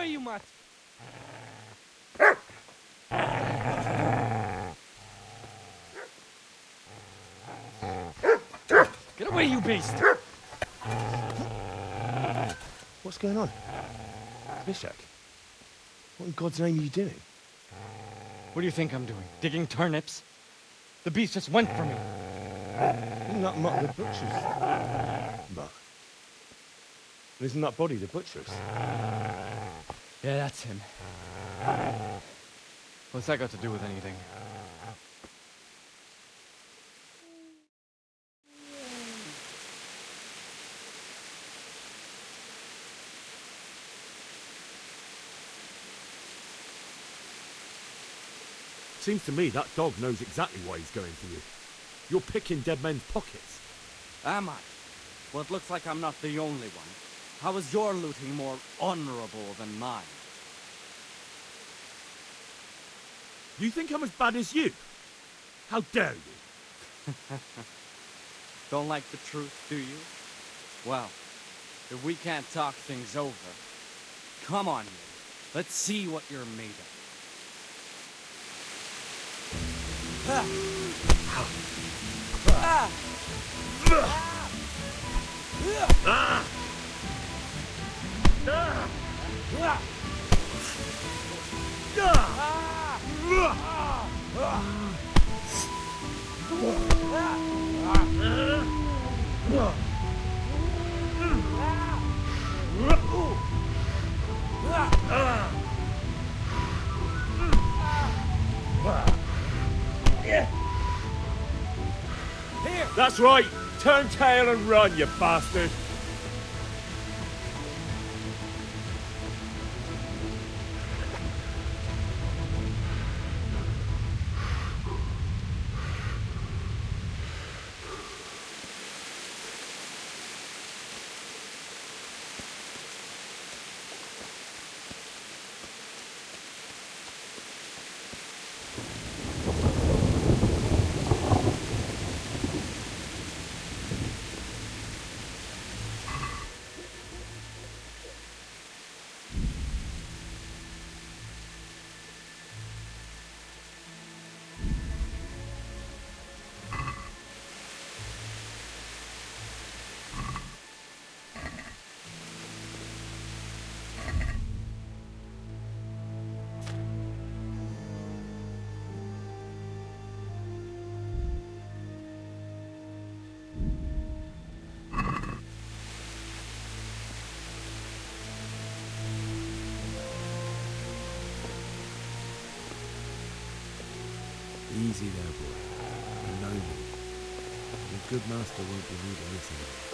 away, you mutt! Get away, you beast! What's going on? Mishak? What in God's name are you doing? What do you think I'm doing? Digging turnips? The beast just went for me. Isn't that Mutt the butcher's? Mutt? Isn't that body the butcher's? Yeah, that's him. What's that got to do with anything? Seems to me that dog knows exactly why he's going for you. You're picking dead men's pockets. Am I? Well, it looks like I'm not the only one. How is your looting more honorable than mine? You think I'm as bad as you? How dare you? Don't like the truth, do you? Well, if we can't talk things over, come on, you. Let's see what you're made of. That's right! Turn tail and run, you bastard! Easy there, boy. You know me. Your good master won't be needing this anymore.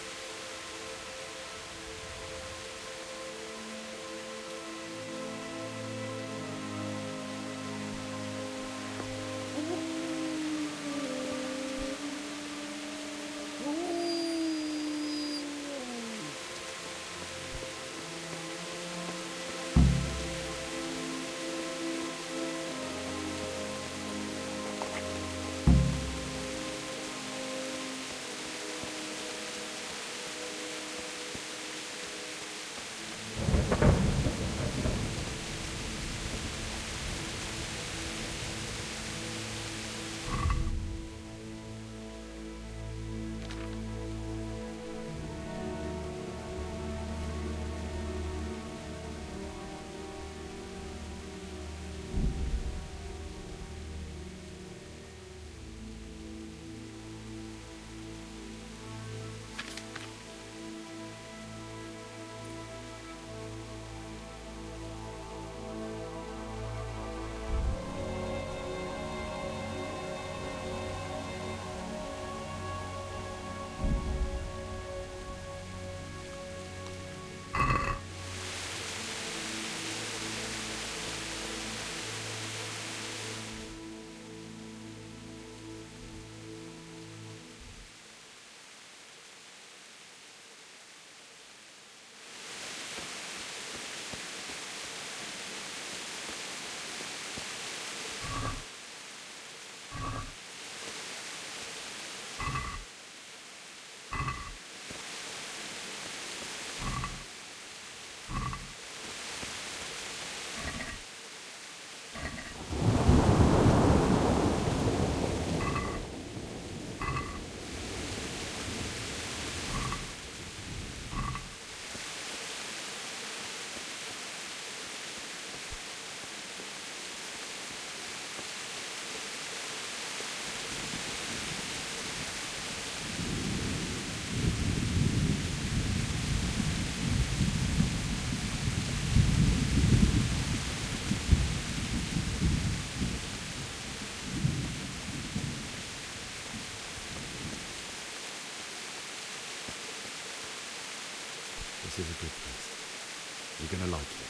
is a good place. You're gonna like it.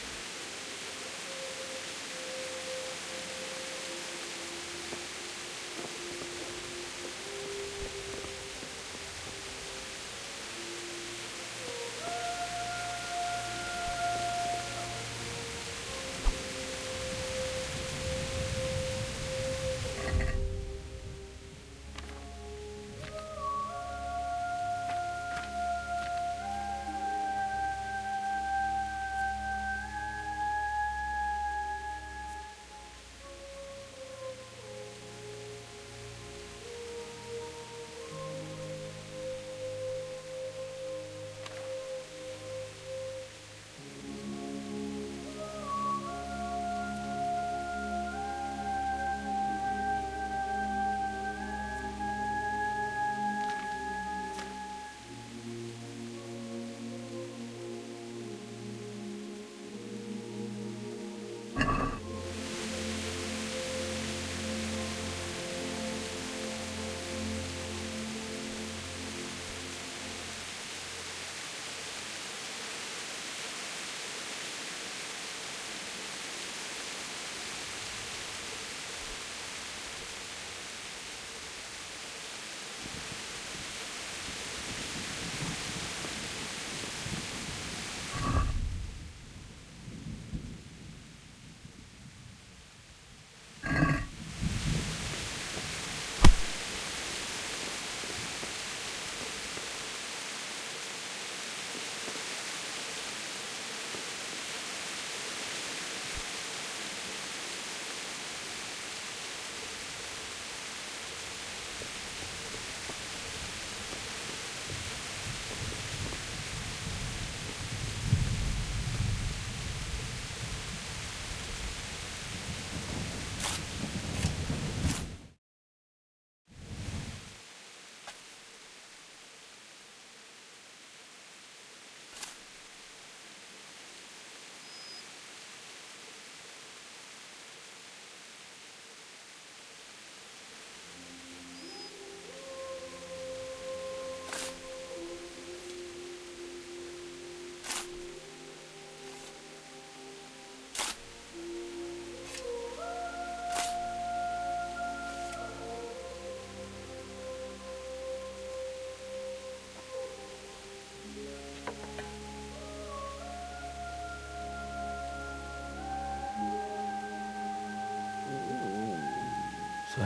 So,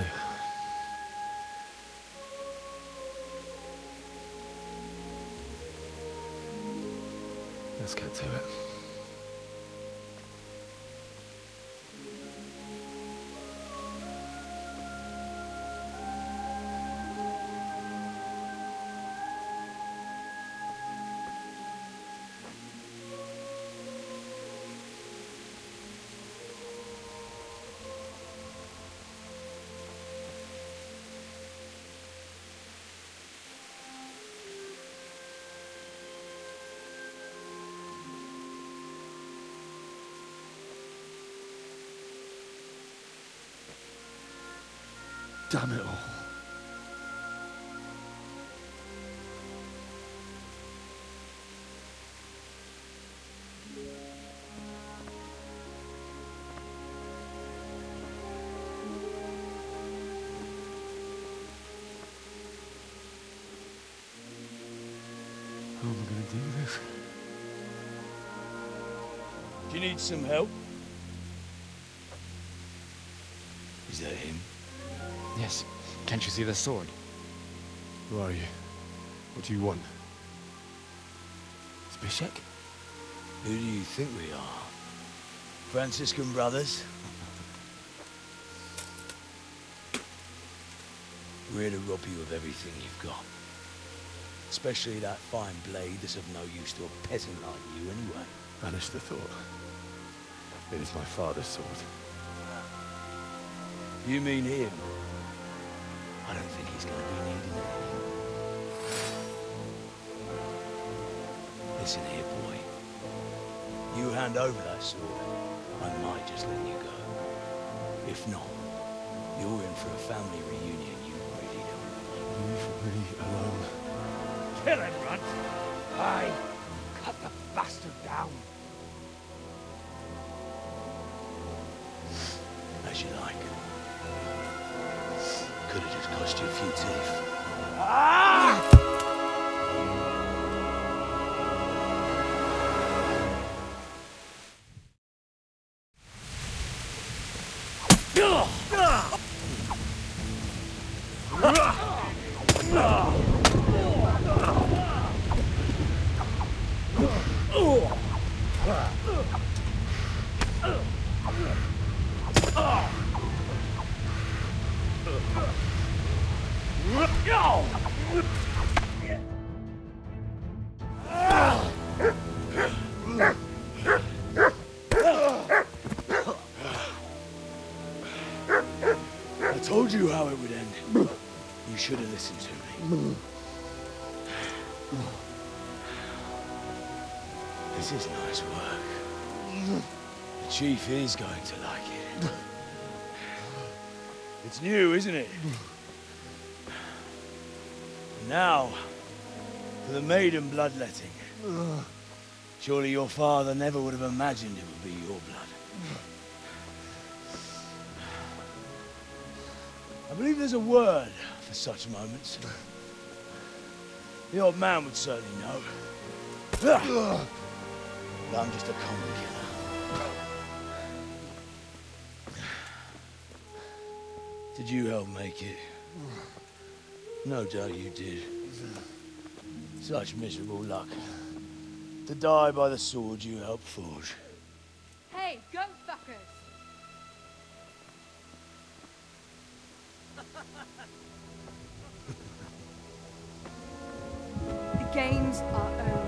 let's get to it. Damn it all. How am I going to do this? Do you need some help? Is that him? Yes. Can't you see the sword? Who are you? What do you want? Zbyszek? Who do you think we are? Franciscan brothers? We're here to rob you of everything you've got. Especially that fine blade that's of no use to a peasant like you anyway. Banish the thought. It is my father's sword. You mean him? I don't think he's going to be needing it. Listen here, boy. You hand over that sword, I might just let you go. If not, you're in for a family reunion you really don't like. Leave me alone. Kill him, Runt! Aye, Cut the bastard down. As you like. Could have just cost you a few teeth. I told you how it would end. You should have listened to me. This is nice work. The Chief is going to like it. It's new, isn't it? Now, for the maiden bloodletting. Surely your father never would have imagined it would be your blood. I believe there's a word for such moments. The old man would certainly know. But I'm just a common killer. Did you help make it? No doubt you did. Such miserable luck. To die by the sword you helped forge. Hey, go fuckers! The games are over.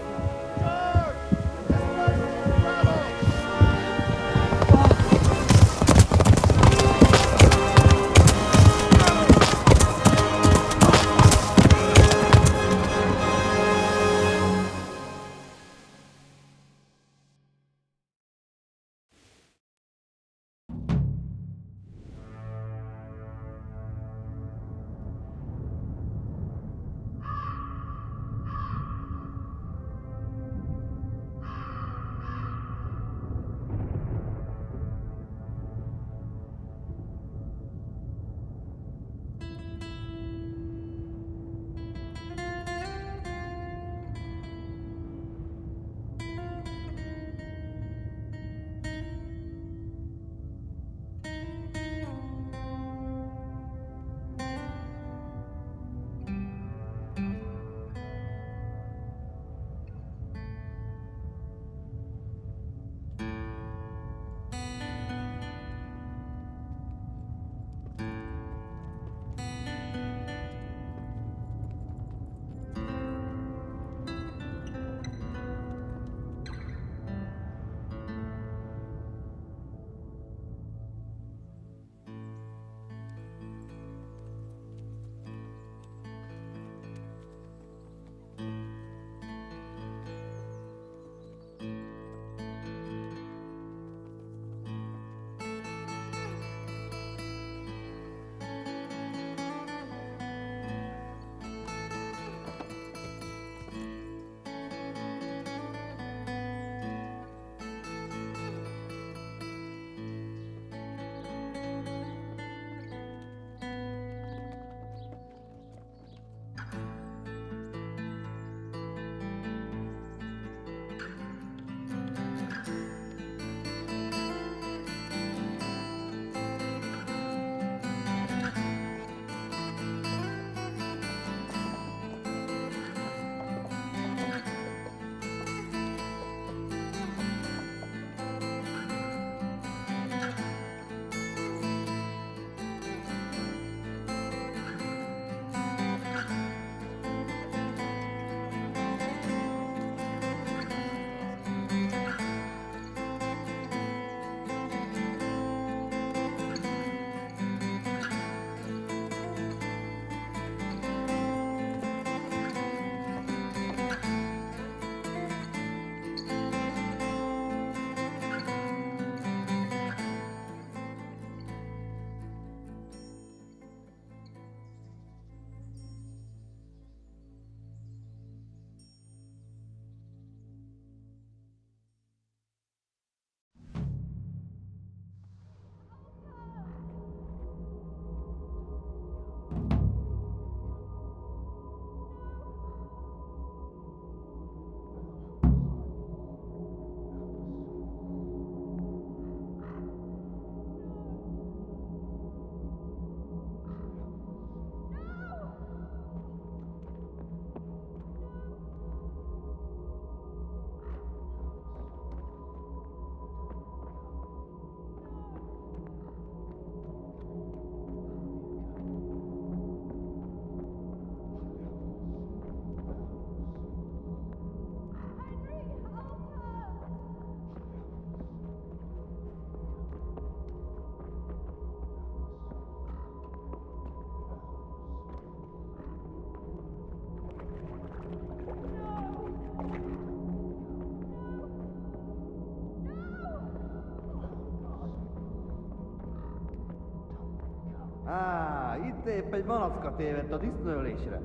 Itt épp egy malacka tévedt a disznőlésre.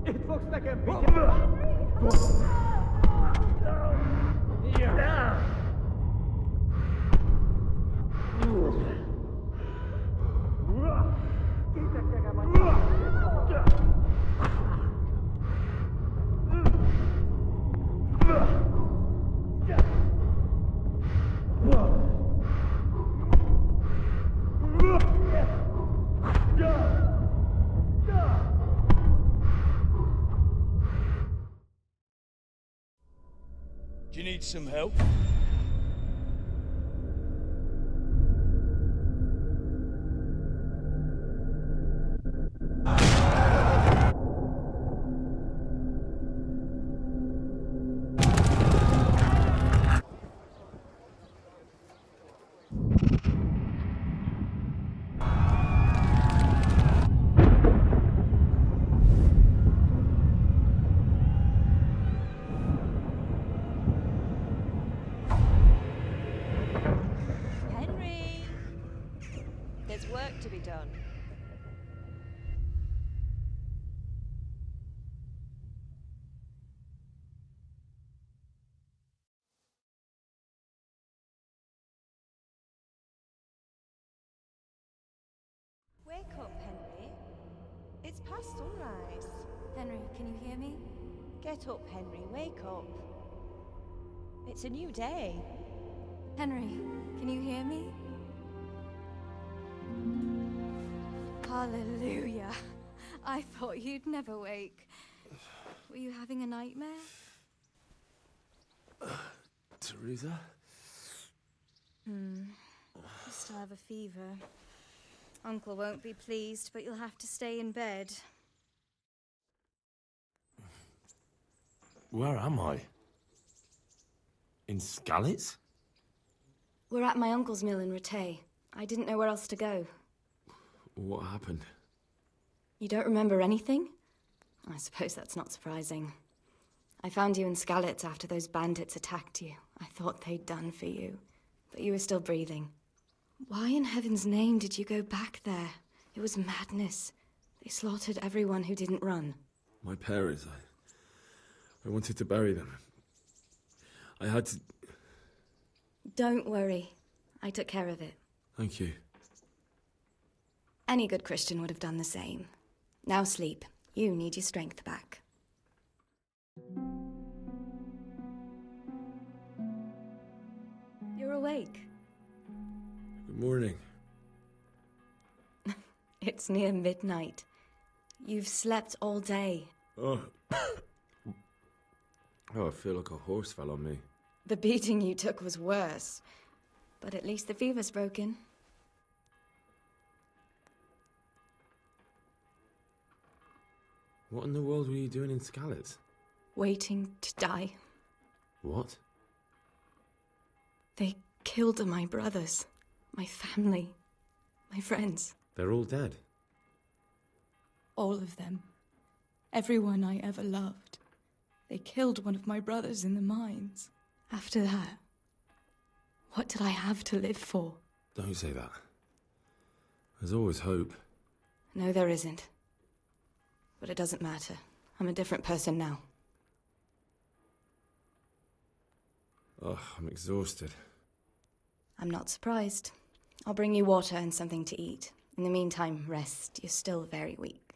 Itt fogsz nekem figyelni! Do you need some help? Henry! There's work to be done. Wake up, Henry. It's past sunrise. Henry, can you hear me? Get up, Henry. Wake up. It's a new day. Henry, can you hear me? Hallelujah. I thought you'd never wake. Were you having a nightmare? Teresa? You still have a fever. Uncle won't be pleased, but you'll have to stay in bed. Where am I? In Skalitz? We're at my uncle's mill in Rattay. I didn't know where else to go. What happened? You don't remember anything? I suppose that's not surprising. I found you in Skalitz after those bandits attacked you. I thought they'd done for you, but you were still breathing. Why in heaven's name did you go back there? It was madness. They slaughtered everyone who didn't run. My parents, I wanted to bury them. I had to... Don't worry. I took care of it. Thank you. Any good Christian would have done the same. Now sleep. You need your strength back. You're awake. Good morning. It's near midnight. You've slept all day. Oh. Oh, I feel like a horse fell on me. The beating you took was worse. But at least the fever's broken. What in the world were you doing in Skalitz? Waiting to die. What? They killed my brothers, my family, my friends. They're all dead. All of them. Everyone I ever loved. They killed one of my brothers in the mines. After that, what did I have to live for? Don't say that. There's always hope. No, there isn't. But it doesn't matter. I'm a different person now. Oh, I'm exhausted. I'm not surprised. I'll bring you water and something to eat. In the meantime, rest. You're still very weak.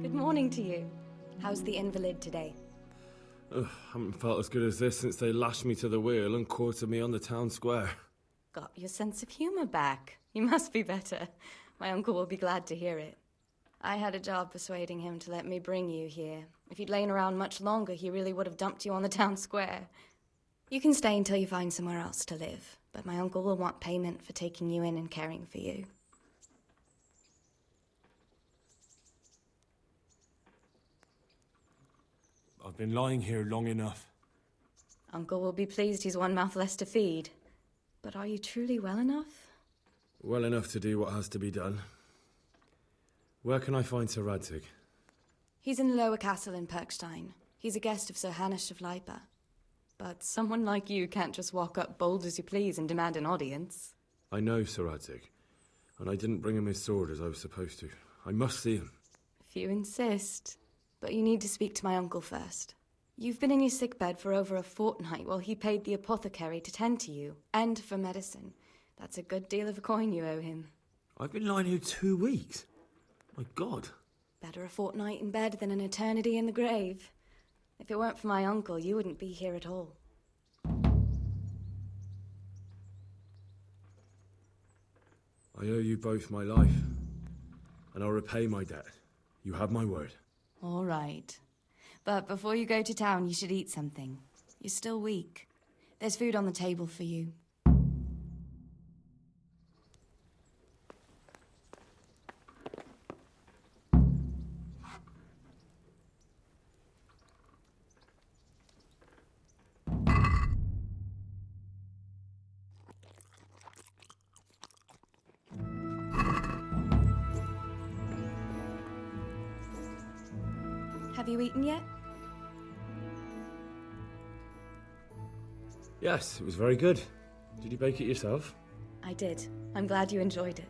Good morning to you. How's the invalid today? Ugh, haven't felt as good as this since they lashed me to the wheel and quartered me on the town square. Got your sense of humor back. You must be better. My uncle will be glad to hear it. I had a job persuading him to let me bring you here. If you'd lain around much longer, he really would have dumped you on the town square. You can stay until you find somewhere else to live, but my uncle will want payment for taking you in and caring for you. I've been lying here long enough. Uncle will be pleased he's one mouth less to feed. But are you truly well enough? Well enough to do what has to be done. Where can I find Sir Radzig? He's in the lower castle in Perkstein. He's a guest of Sir Hanush of Leipa. But someone like you can't just walk up bold as you please and demand an audience. I know Sir Radzig, and I didn't bring him his sword as I was supposed to. I must see him. If you insist. But you need to speak to my uncle first. You've been in your sickbed for over a fortnight while he paid the apothecary to tend to you, and for medicine. That's a good deal of a coin you owe him. I've been lying here 2 weeks. My God. Better a fortnight in bed than an eternity in the grave. If it weren't for my uncle, you wouldn't be here at all. I owe you both my life, and I'll repay my debt. You have my word. All right. But before you go to town, you should eat something. You're still weak. There's food on the table for you. Have you eaten yet? Yes, it was very good. Did you bake it yourself? I did. I'm glad you enjoyed it.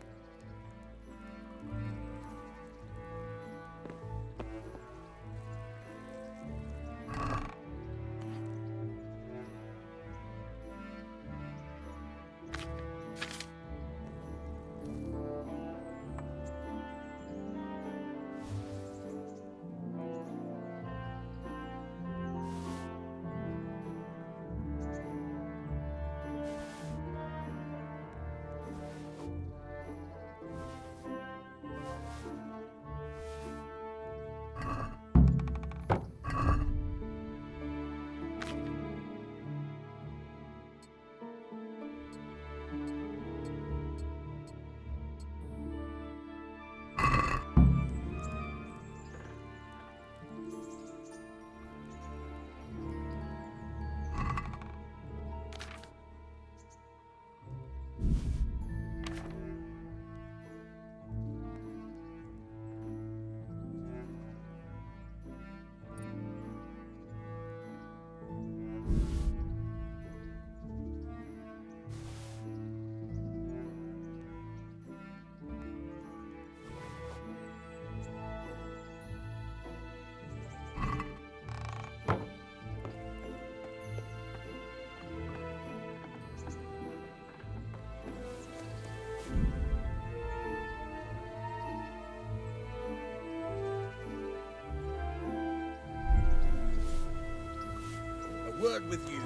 Word with you.